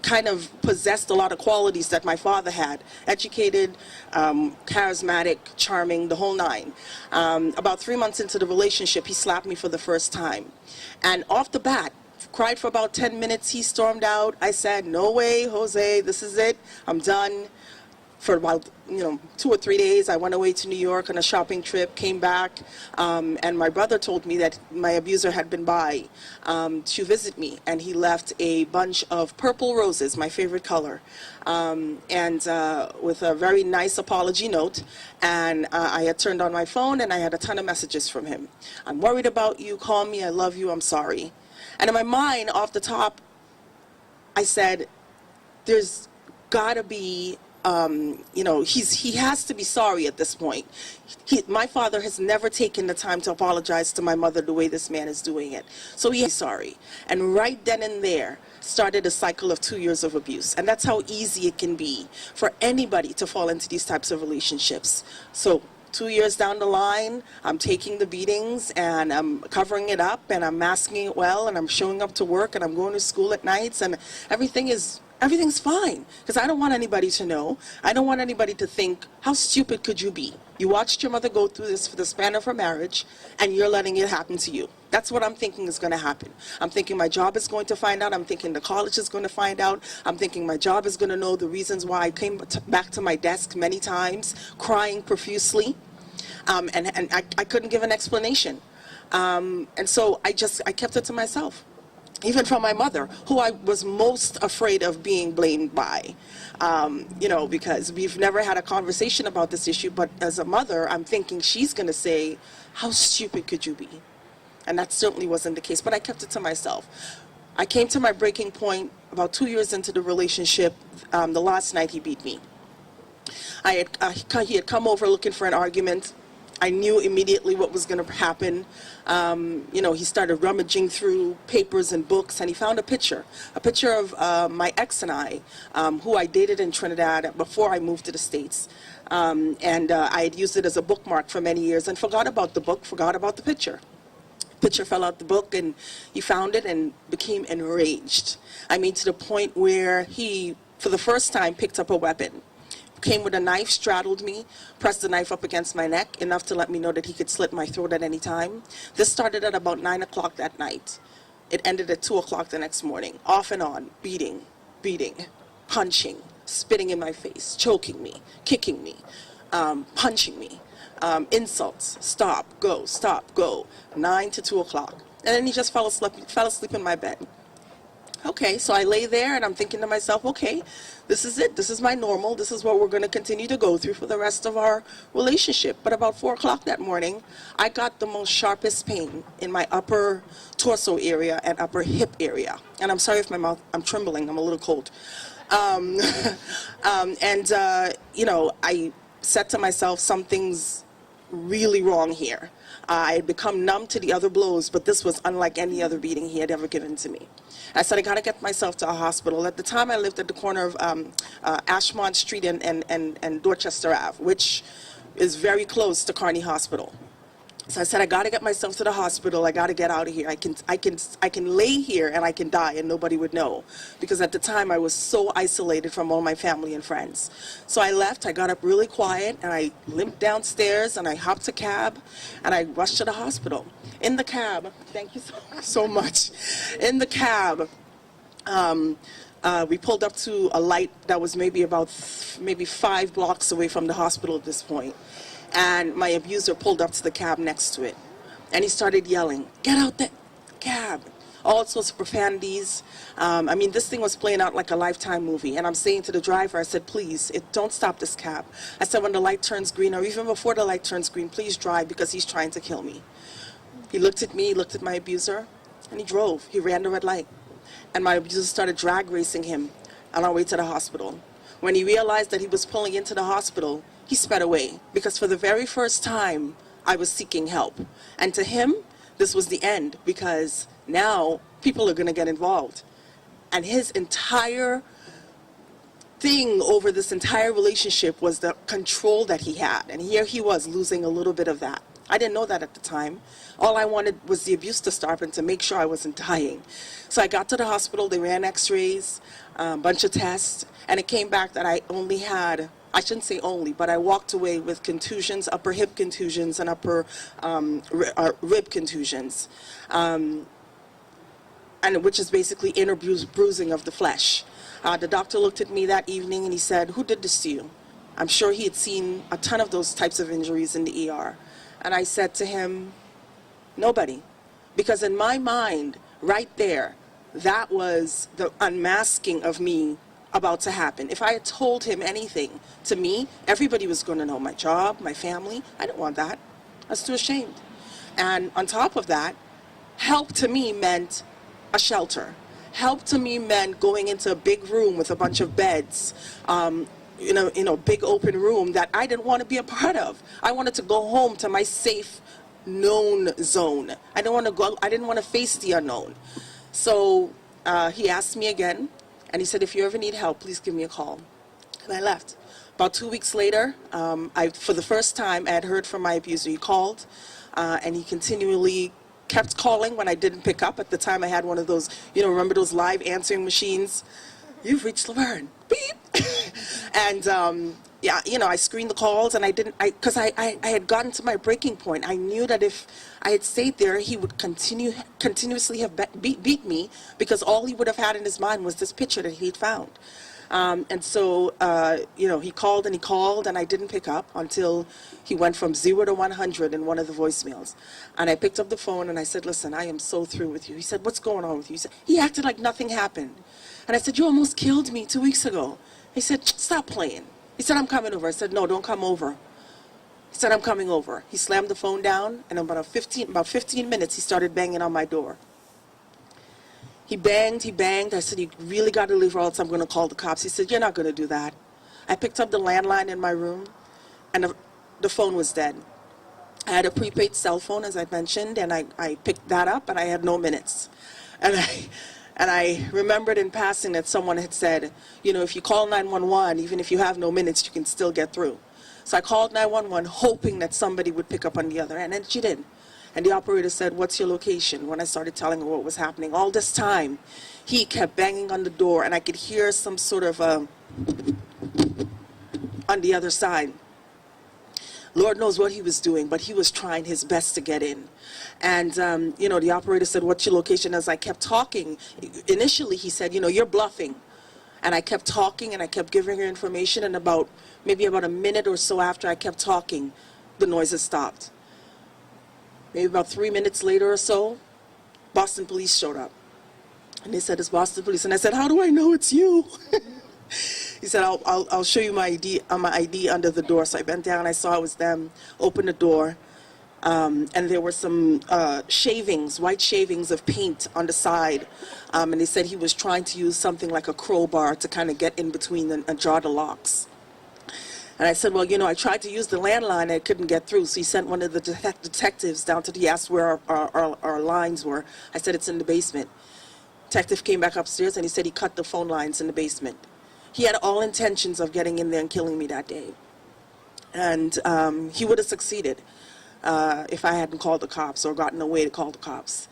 kind of possessed a lot of qualities that my father had. Educated, charismatic, charming, the whole nine. About 3 months into the relationship, he slapped me for the first time. And off the bat, cried for about 10 minutes, he stormed out. I said, no way, Jose, this is it, I'm done. For about 2 or 3 days, I went away to New York on a shopping trip, came back, and my brother told me that my abuser had been by to visit me, and he left a bunch of purple roses, my favorite color, and with a very nice apology note, and I had turned on my phone, and I had a ton of messages from him. I'm worried about you, call me, I love you, I'm sorry. And in my mind, off the top, I said, there's gotta be he has to be sorry at this point. My father has never taken the time to apologize to my mother the way this man is doing it. So he is sorry. And right then and there started a cycle of 2 years of abuse. And that's how easy it can be for anybody to fall into these types of relationships. So 2 years down the line, I'm taking the beatings and I'm covering it up and I'm masking it well and I'm showing up to work and I'm going to school at nights and everything's fine, because I don't want anybody to know. I don't want anybody to think, how stupid could you be? You watched your mother go through this for the span of her marriage, and you're letting it happen to you. That's what I'm thinking is going to happen. I'm thinking my job is going to find out. I'm thinking the college is going to find out. I'm thinking my job is going to know the reasons why I came back to my desk many times, crying profusely, and I couldn't give an explanation. And so I kept it to myself. Even from my mother, who I was most afraid of being blamed by, because we've never had a conversation about this issue, but as a mother, I'm thinking she's going to say, how stupid could you be? And that certainly wasn't the case, but I kept it to myself. I came to my breaking point about 2 years into the relationship. The last night he beat me. He had come over looking for an argument. I knew immediately what was going to happen. He started rummaging through papers and books, and he found a picture of my ex and I, who I dated in Trinidad before I moved to the States. I had used it as a bookmark for many years and forgot about the book, forgot about the picture. Picture fell out the book, and he found it and became enraged. I mean, to the point where he, for the first time, picked up a weapon. Came with a knife, straddled me, pressed the knife up against my neck, enough to let me know that he could slit my throat at any time. This started at about 9 o'clock that night. It ended at 2 o'clock the next morning. Off and on, beating, punching, spitting in my face, choking me, kicking me, punching me, insults, stop, go, 9 to 2 o'clock. And then he just fell asleep in my bed. Okay, so I lay there and I'm thinking to myself, okay, this is it. This is my normal. This is what we're going to continue to go through for the rest of our relationship. But about 4 o'clock that morning, I got the most sharpest pain in my upper torso area and upper hip area. And I'm sorry if I'm trembling. I'm a little cold. I said to myself, something's really wrong here. I had become numb to the other blows, but this was unlike any other beating he had ever given to me. I said, I got to get myself to a hospital. At the time, I lived at the corner of Ashmont Street and Dorchester Ave, which is very close to Kearney Hospital. So I said, I got to get myself to the hospital. I got to get out of here. I can lay here and I can die and nobody would know. Because at the time, I was so isolated from all my family and friends. So I left. I got up really quiet and I limped downstairs and I hopped a cab and I rushed to the hospital. In the cab, thank you so much. In the cab, we pulled up to a light that was maybe 5 blocks away from the hospital at this point. And my abuser pulled up to the cab next to it. And he started yelling, get out that cab. all sorts of profanities. I mean, this thing was playing out like a Lifetime movie. And I'm saying to the driver, I said, please, don't stop this cab. I said, when the light turns green, or even before the light turns green, please drive, because he's trying to kill me. He looked at me, he looked at my abuser, and he drove. He ran the red light. And my abuser started drag racing him on our way to the hospital. When he realized that he was pulling into the hospital, he sped away, because for the very first time, I was seeking help. And to him, this was the end, because now people are going to get involved. And his entire thing over this entire relationship was the control that he had. And here he was losing a little bit of that. I didn't know that at the time. All I wanted was the abuse to stop and to make sure I wasn't dying. So I got to the hospital, they ran x-rays, a bunch of tests, and it came back that I only had, I shouldn't say only, but I walked away with contusions, upper hip contusions and upper rib contusions, and which is basically inner bruising of the flesh. The doctor looked at me that evening and he said, who did this to you? I'm sure he had seen a ton of those types of injuries in the ER. And I said to him, nobody. Because in my mind, right there, that was the unmasking of me about to happen. If I had told him anything, to me, everybody was going to know my job, my family. I didn't want that. I was too ashamed. And on top of that, help to me meant a shelter. Help to me meant going into a big room with a bunch of beds, big open room that I didn't want to be a part of. I wanted to go home to my safe, known zone. I didn't want to face the unknown. So he asked me again, and he said, if you ever need help, please give me a call. And I left. About 2 weeks later, for the first time, I had heard from my abuser. He called, and he continually kept calling when I didn't pick up. At the time, I had one of those, remember those live answering machines? You've reached Laverne. Beep. And I screened the calls, and because I had gotten to my breaking point. I knew that if I had stayed there, he would continuously have beat me, because all he would have had in his mind was this picture that he'd found. And so, he called, and I didn't pick up until he went from 0 to 100 in one of the voicemails. And I picked up the phone, and I said, listen, I am so through with you. He said, what's going on with you? He acted like nothing happened. And I said, you almost killed me 2 weeks ago. He said, stop playing. He said, I'm coming over. I said, no, don't come over. He said, I'm coming over. He slammed the phone down, and in about 15 minutes, he started banging on my door. He banged. I said, you really got to leave, or else I'm going to call the cops. He said, you're not going to do that. I picked up the landline in my room, and the phone was dead. I had a prepaid cell phone, as I mentioned, and I picked that up, and I had no minutes. And I remembered in passing that someone had said, if you call 911, even if you have no minutes, you can still get through. So I called 911, hoping that somebody would pick up on the other end, and she did. And the operator said, what's your location? When I started telling her what was happening. All this time, he kept banging on the door, and I could hear some sort of on the other side. Lord knows what he was doing, but he was trying his best to get in. And, the operator said, what's your location? As I kept talking, initially he said, you're bluffing. And I kept talking, and I kept giving her information, and maybe about a minute or so after I kept talking, the noises stopped. Maybe about 3 minutes later or so, Boston police showed up. And they said, it's Boston police. And I said, how do I know it's you? He said, I'll show you my ID under the door. So I bent down, I saw it was them, opened the door, and there were some white shavings of paint on the side. And they said he was trying to use something like a crowbar to kind of get in between and draw the locks. And I said, well, I tried to use the landline, I couldn't get through. So he sent one of the detectives down he asked where our lines were. I said, it's in the basement. Detective came back upstairs, and he said he cut the phone lines in the basement. He had all intentions of getting in there and killing me that day. And he would have succeeded if I hadn't called the cops or gotten away to call the cops.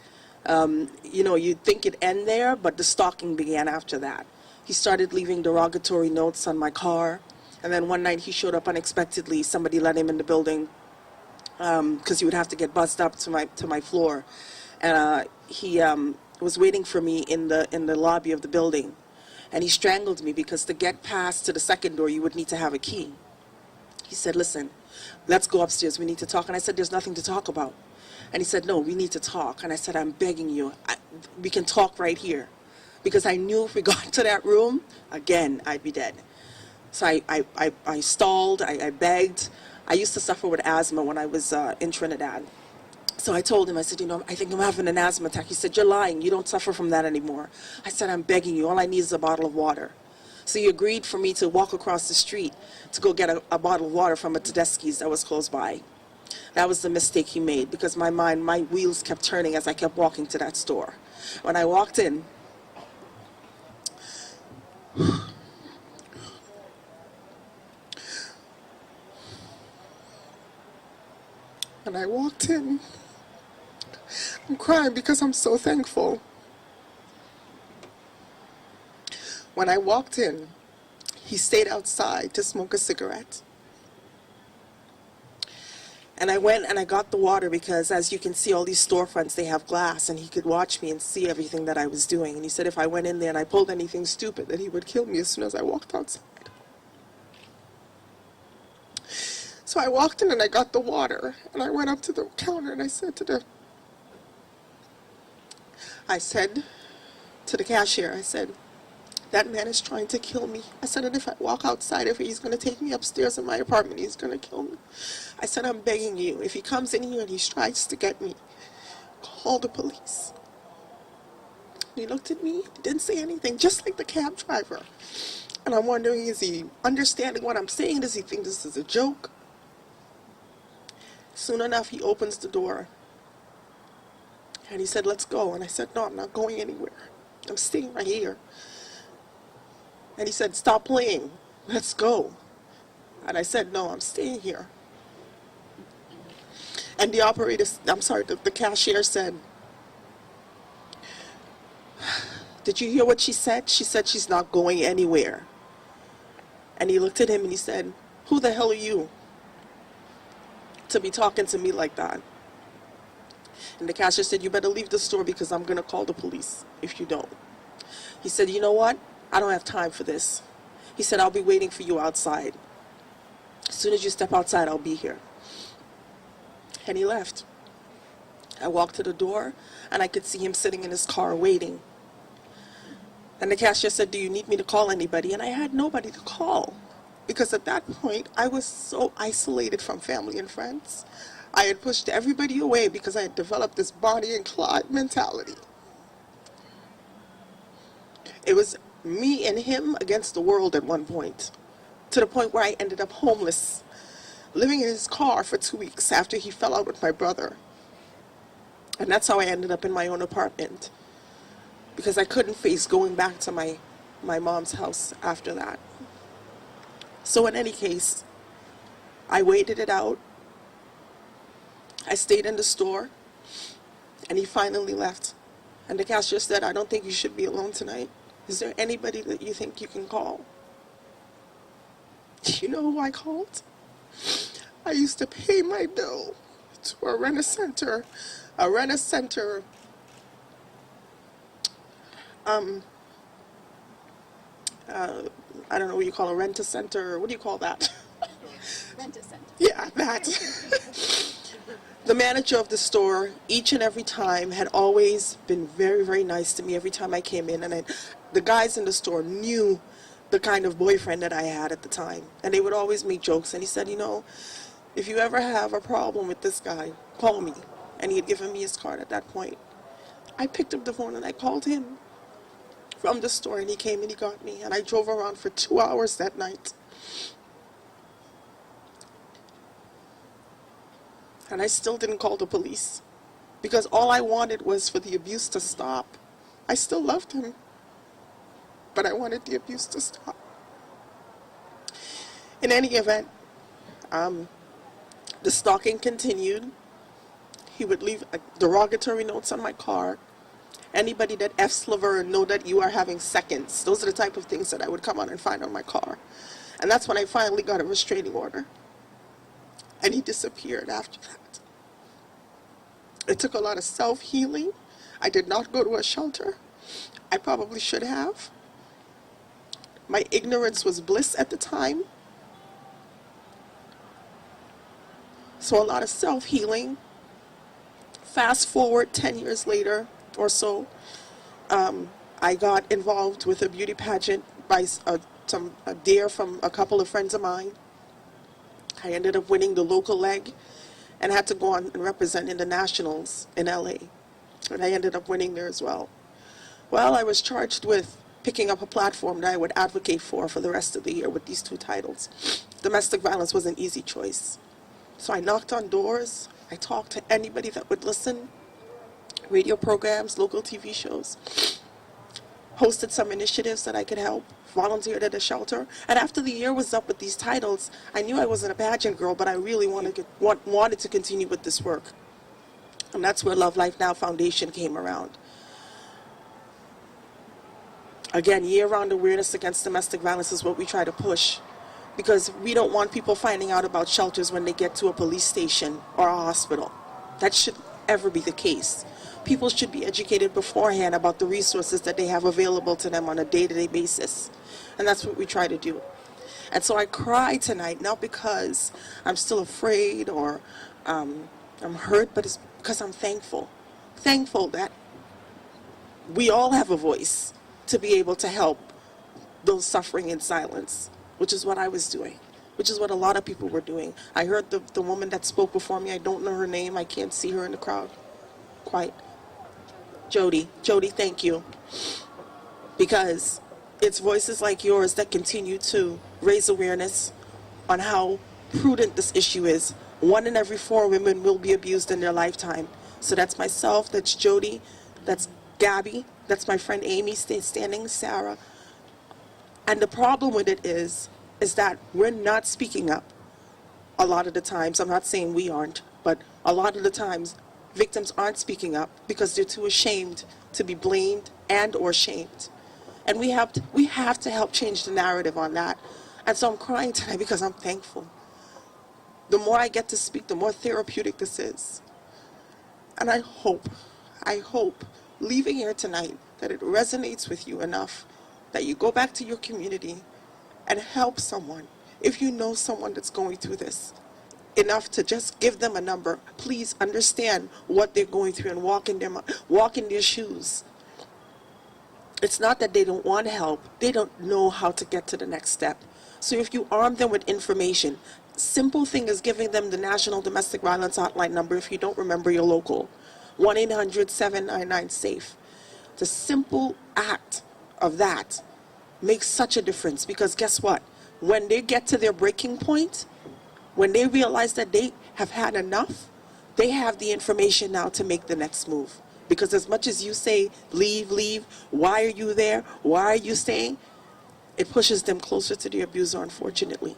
You'd think it'd end there, but the stalking began after that. He started leaving derogatory notes on my car. And then one night he showed up unexpectedly. Somebody let him in the building because he would have to get buzzed up to my floor. And he was waiting for me in the lobby of the building. And he strangled me, because to get past to the second door, you would need to have a key. He said, listen, let's go upstairs. We need to talk. And I said, there's nothing to talk about. And he said, no, we need to talk. And I said, I'm begging you, we can talk right here. Because I knew if we got to that room, again, I'd be dead. So I stalled, I begged. I used to suffer with asthma when I was in Trinidad. So I told him, I said, I think I'm having an asthma attack. He said, you're lying. You don't suffer from that anymore. I said, I'm begging you. All I need is a bottle of water. So he agreed for me to walk across the street to go get a bottle of water from a Tedeschi's that was close by. That was the mistake he made because my wheels kept turning as I kept walking to that store. When I walked in, I'm crying because I'm so thankful. When I walked in, he stayed outside to smoke a cigarette. And I went and I got the water because, as you can see, all these storefronts, they have glass, and he could watch me and see everything that I was doing. And he said if I went in there and I pulled anything stupid, that he would kill me as soon as I walked outside. So I walked in and I got the water, and I went up to the counter and I said to the cashier, I said, that man is trying to kill me. I said, and if I walk outside of here, he's going to take me upstairs in my apartment. He's going to kill me. I said, I'm begging you, if he comes in here and he tries to get me, call the police. He looked at me, didn't say anything, just like the cab driver. And I'm wondering, is he understanding what I'm saying? Does he think this is a joke? Soon enough, he opens the door. And he said, let's go. And I said, no, I'm not going anywhere. I'm staying right here. And he said, stop playing. Let's go. And I said, no, I'm staying here. And the cashier said, did you hear what she said? She said she's not going anywhere. And he looked at him and he said, who the hell are you to be talking to me like that? And the cashier said, you better leave the store because I'm going to call the police if you don't. He said, you know what? I don't have time for this. He said, I'll be waiting for you outside. As soon as you step outside, I'll be here. And he left. I walked to the door, and I could see him sitting in his car waiting. And the cashier said, do you need me to call anybody? And I had nobody to call. Because at that point, I was so isolated from family and friends. I had pushed everybody away because I had developed this Bonnie and Clyde mentality. It was me and him against the world at one point, to the point where I ended up homeless, living in his car for 2 weeks after he fell out with my brother. And that's how I ended up in my own apartment, because I couldn't face going back to my mom's house after that. So in any case, I waited it out. I stayed in the store, and he finally left. And the cashier said, I don't think you should be alone tonight. Is there anybody that you think you can call? You know who I called? I used to pay my bill to a rent-a-center. I don't know what you call a rent-a-center. What do you call that? Rent-a-center. Yeah, that. The manager of the store, each and every time, had always been very, very nice to me every time I came in. And the guys in the store knew the kind of boyfriend that I had at the time. And they would always make jokes. And he said, if you ever have a problem with this guy, call me. And he had given me his card at that point. I picked up the phone and I called him from the store, and he came and he got me. And I drove around for 2 hours that night. And I still didn't call the police, because all I wanted was for the abuse to stop. I still loved him, but I wanted the abuse to stop. In any event, the stalking continued. He would leave derogatory notes on my car. Anybody that F's Laverne know that you are having seconds. Those are the type of things that I would come out and find on my car. And that's when I finally got a restraining order. And he disappeared after that. It took a lot of self-healing. I did not go to a shelter. I probably should have. My ignorance was bliss at the time. So a lot of self-healing Fast forward 10 years later or so, I got involved with a beauty pageant by a dare from a couple of friends of mine. I ended up winning the local leg and had to go on and represent in the nationals in LA. And I ended up winning there as well. Well, I was charged with picking up a platform that I would advocate for the rest of the year with these two titles. Domestic violence was an easy choice. So I knocked on doors. I talked to anybody that would listen, radio programs, local TV shows, hosted some initiatives that I could help, volunteered at a shelter. And after the year was up with these titles, I knew I wasn't a pageant girl, but I really wanted to continue with this work. And that's where Love Life Now Foundation came around. Again, year-round awareness against domestic violence is what we try to push, because we don't want people finding out about shelters when they get to a police station or a hospital. That should ever be the case. People should be educated beforehand about the resources that they have available to them on a day-to-day basis. And that's what we try to do. And so I cry tonight, not because I'm still afraid or I'm hurt, but it's because I'm thankful. Thankful that we all have a voice to be able to help those suffering in silence, which is what I was doing, which is what a lot of people were doing. I heard the woman that spoke before me. I don't know her name. I can't see her in the crowd quite. Jody, thank you. Because it's voices like yours that continue to raise awareness on how prudent this issue is. 1 in every 4 women will be abused in their lifetime. So that's myself, that's Jody, that's Gabby, that's my friend Amy standing, Sarah. And the problem with it is that we're not speaking up a lot of the times. I'm not saying we aren't, but a lot of the times victims aren't speaking up because they're too ashamed to be blamed and or shamed. And we have to help change the narrative on that. And so I'm crying tonight because I'm thankful. The more I get to speak, the more therapeutic this is. And I hope, leaving here tonight, that it resonates with you enough that you go back to your community and help someone. If you know someone that's going through this, enough to just give them a number. Please understand what they're going through and walk in their shoes. It's not that they don't want help. They don't know how to get to the next step. So if you arm them with information, simple thing is giving them the National Domestic Violence Hotline number if you don't remember your local, 1-800-799-SAFE. The simple act of that makes such a difference, because guess what? When they get to their breaking point, when they realize that they have had enough, they have the information now to make the next move. Because as much as you say, leave, why are you there? Why are you staying? It pushes them closer to the abuser, unfortunately.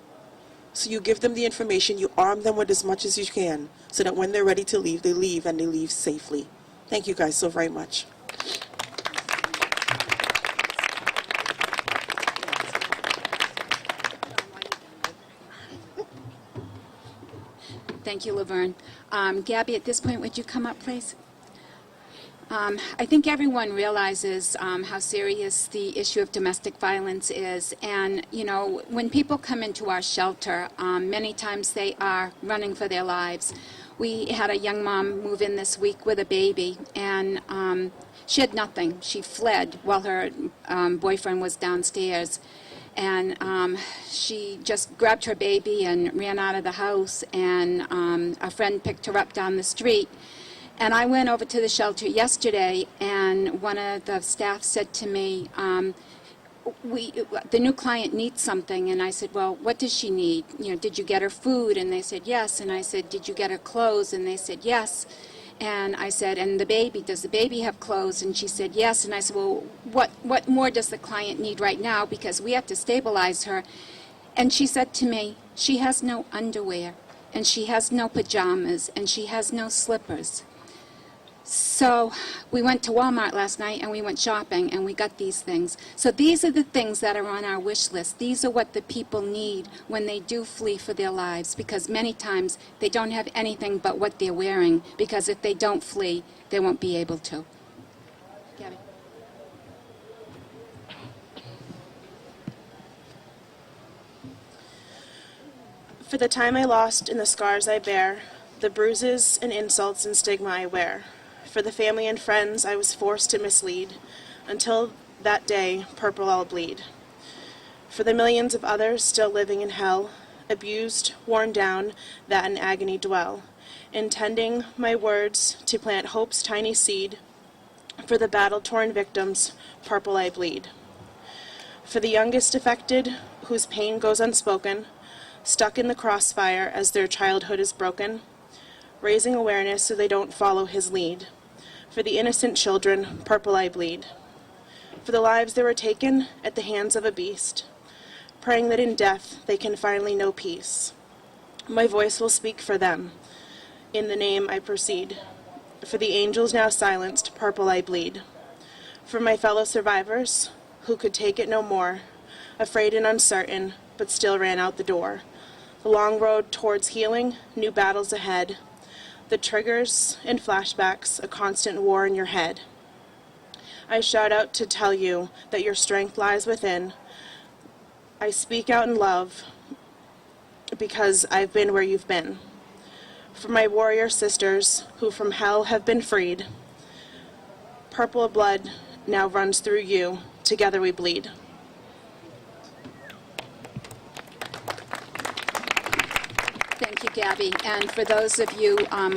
So you give them the information, you arm them with as much as you can, so that when they're ready to leave, they leave, and they leave safely. Thank you guys so very much. Thank you, Laverne. Gabby, at this point, would you come up, please? I think everyone realizes how serious the issue of domestic violence is. And, you know, when people come into our shelter, many times they are running for their lives. We had a young mom move in this week with a baby, and she had nothing. She fled while her boyfriend was downstairs. And she just grabbed her baby and ran out of the house, and a friend picked her up down the street. And I went over to the shelter yesterday, and one of the staff said to me, the new client needs something. And I said, well, what does she need? You know, did you get her food? And they said, yes. And I said, did you get her clothes? And they said, yes. And I said, and the baby, does the baby have clothes? And she said, yes. And I said, well, what more does the client need right now? Because we have to stabilize her. And she said to me, she has no underwear, and she has no pajamas, and she has no slippers. So we went to Walmart last night, and we went shopping, and we got these things. So these are the things that are on our wish list. These are what the people need when they do flee for their lives, because many times they don't have anything but what they're wearing, because if they don't flee, they won't be able to. Gabby. For the time I lost and the scars I bear, the bruises and insults and stigma I wear. For the family and friends I was forced to mislead. Until that day, purple I'll bleed. For the millions of others still living in hell, abused, worn down, that in agony dwell, intending my words to plant hope's tiny seed. For the battle-torn victims, purple I bleed. For the youngest affected, whose pain goes unspoken, stuck in the crossfire as their childhood is broken, raising awareness so they don't follow his lead. For the innocent children, purple I bleed. For the lives that were taken at the hands of a beast, praying that in death they can finally know peace. My voice will speak for them. In the name I proceed. For the angels now silenced, purple I bleed. For my fellow survivors, who could take it no more, afraid and uncertain, but still ran out the door. The long road towards healing, new battles ahead. The triggers and flashbacks, a constant war in your head. I shout out to tell you that your strength lies within. I speak out in love because I've been where you've been. For my warrior sisters who from hell have been freed, purple blood now runs through you. Together we bleed. Thank you, Gabby. And for those of you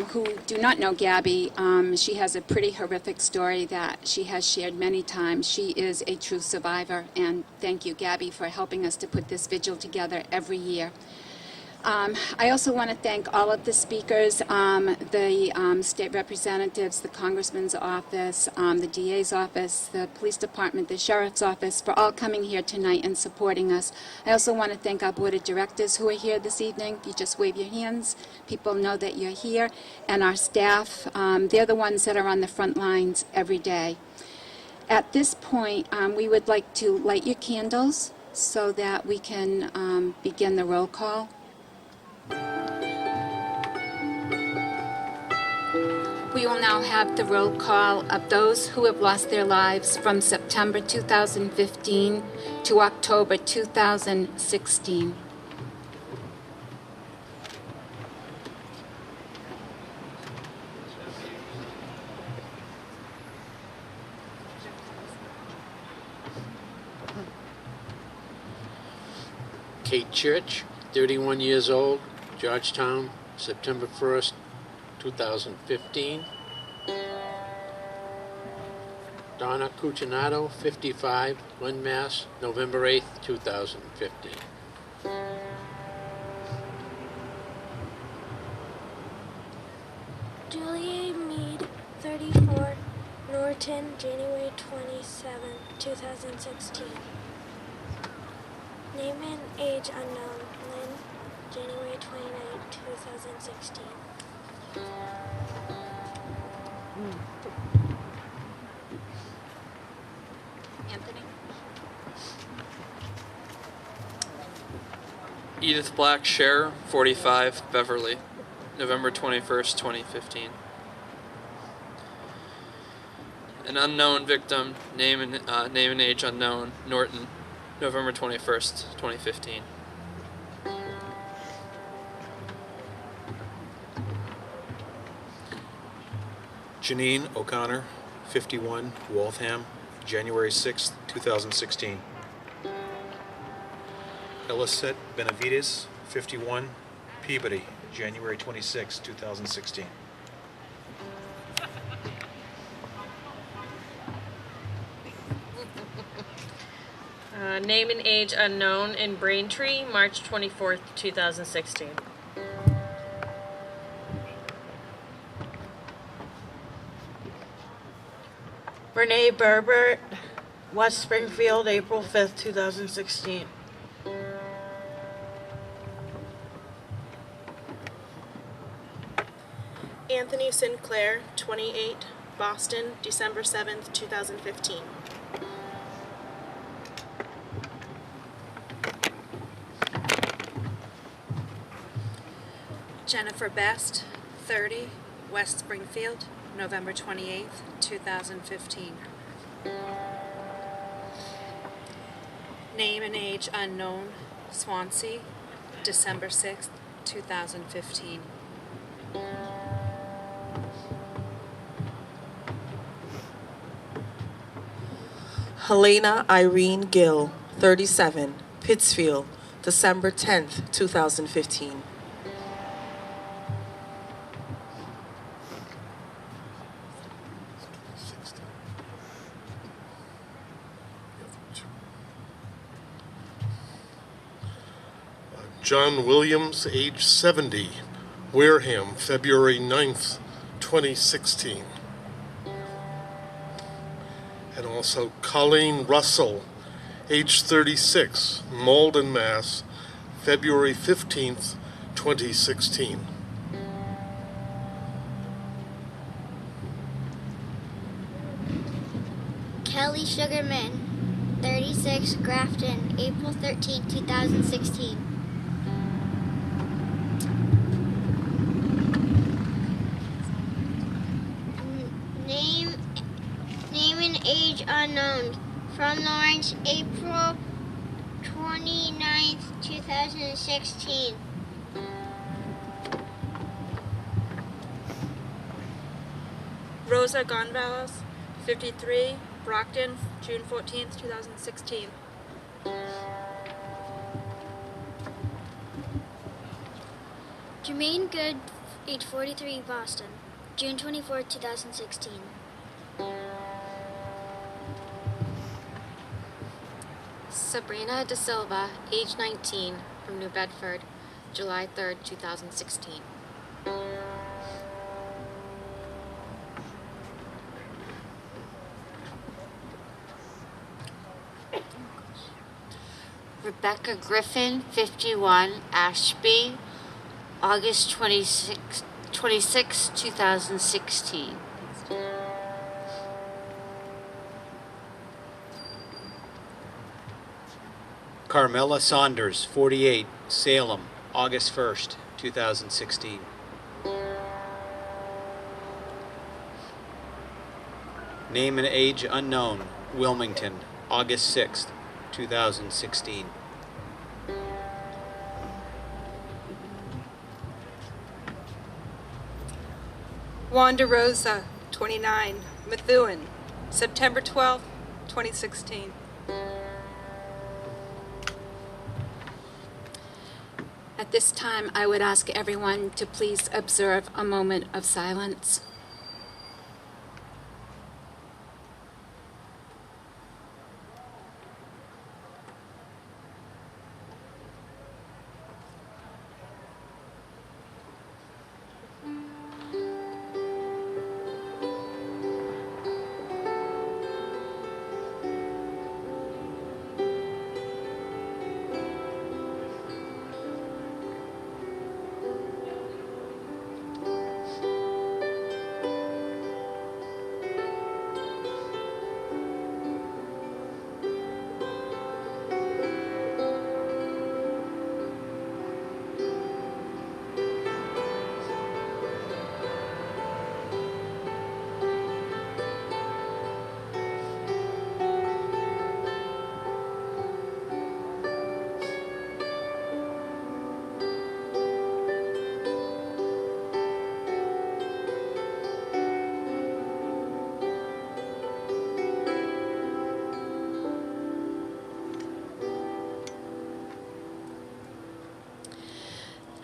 who do not know Gabby, she has a pretty horrific story that she has shared many times. She is a true survivor, and thank you, Gabby, for helping us to put this vigil together every year. I also want to thank all of the speakers, the state representatives, the congressman's office, the DA's office, the police department, the sheriff's office, for all coming here tonight and supporting us. I also want to thank our board of directors who are here this evening. If you just wave your hands, people know that you're here. And our staff, they're the ones that are on the front lines every day. At this point, we would like to light your candles so that we can begin the roll call. We will now have the roll call of those who have lost their lives from September 2015 to October 2016. Kate Church, 31 years old, Georgetown, September 1st, 2015. Donna Cucinato, 55, Lynn, Mass, November 8th, 2015. Julia Mead, 34, Norton, January 27, 2016. Name and age unknown, Lynn, January 29, 2016. Anthony? Edith Black Scher, 45, Beverly, November 21st, 2015. An unknown victim, name and age unknown, Norton, November 21st, 2015. Janine O'Connor, 51, Waltham, January 6th, 2016. Elisette Benavides, 51, Peabody, January 26, 2016. Name and age unknown in Braintree, March 24th, 2016. Renee Berbert, West Springfield, April 5th, 2016. Anthony Sinclair, 28, Boston, December 7th, 2015. Jennifer Best, 30, West Springfield, November 28th, 2015. Name and age unknown, Swansea, December 6th, 2015. Helena Irene Gill, 37, Pittsfield, December 10th, 2015. John Williams, age 70, Wareham, February 9th, 2016. And also Colleen Russell, age 36, Malden, Mass., February 15th, 2016. Kelly Sugarman, 36, Grafton, April 13, 2016. Name and age unknown. From Lawrence, April 29th, 2016. Rosa Gonzalez, 53, Brockton, June 14th, 2016. Jermaine Good, age 43, Boston, June 24th, 2016. Sabrina De Silva, age 19, from New Bedford, July 3rd, 2016. Rebecca Griffin, 51, Ashby, August 26, 2016. Carmela Saunders, 48, Salem, August 1st, 2016. Name and age unknown, Wilmington, August 6th, 2016. Wanda Rosa, 29, Methuen, September 12th, 2016. At this time, I would ask everyone to please observe a moment of silence.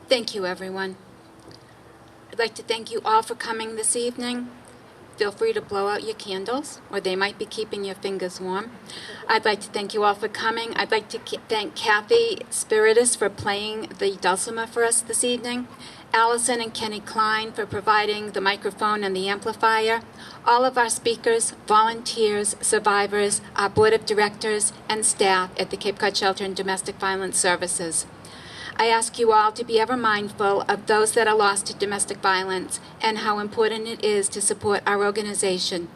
Thank you, everyone. I'd like to thank you all for coming this evening. Feel free to blow out your candles, or they might be keeping your fingers warm. I'd like to thank you all for coming. I'd like to thank Kathy Spiritus for playing the dulcimer for us this evening, Allison and Kenny Klein for providing the microphone and the amplifier, all of our speakers, volunteers, survivors, our board of directors, and staff at the Cape Cod Shelter and Domestic Violence Services. I ask you all to be ever mindful of those that are lost to domestic violence and how important it is to support our organization.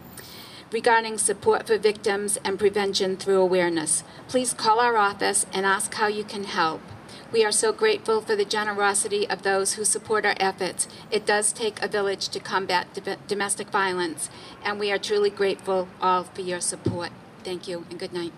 Regarding support for victims and prevention through awareness, please call our office and ask how you can help. We are so grateful for the generosity of those who support our efforts. It does take a village to combat domestic violence, and we are truly grateful all for your support. Thank you and good night.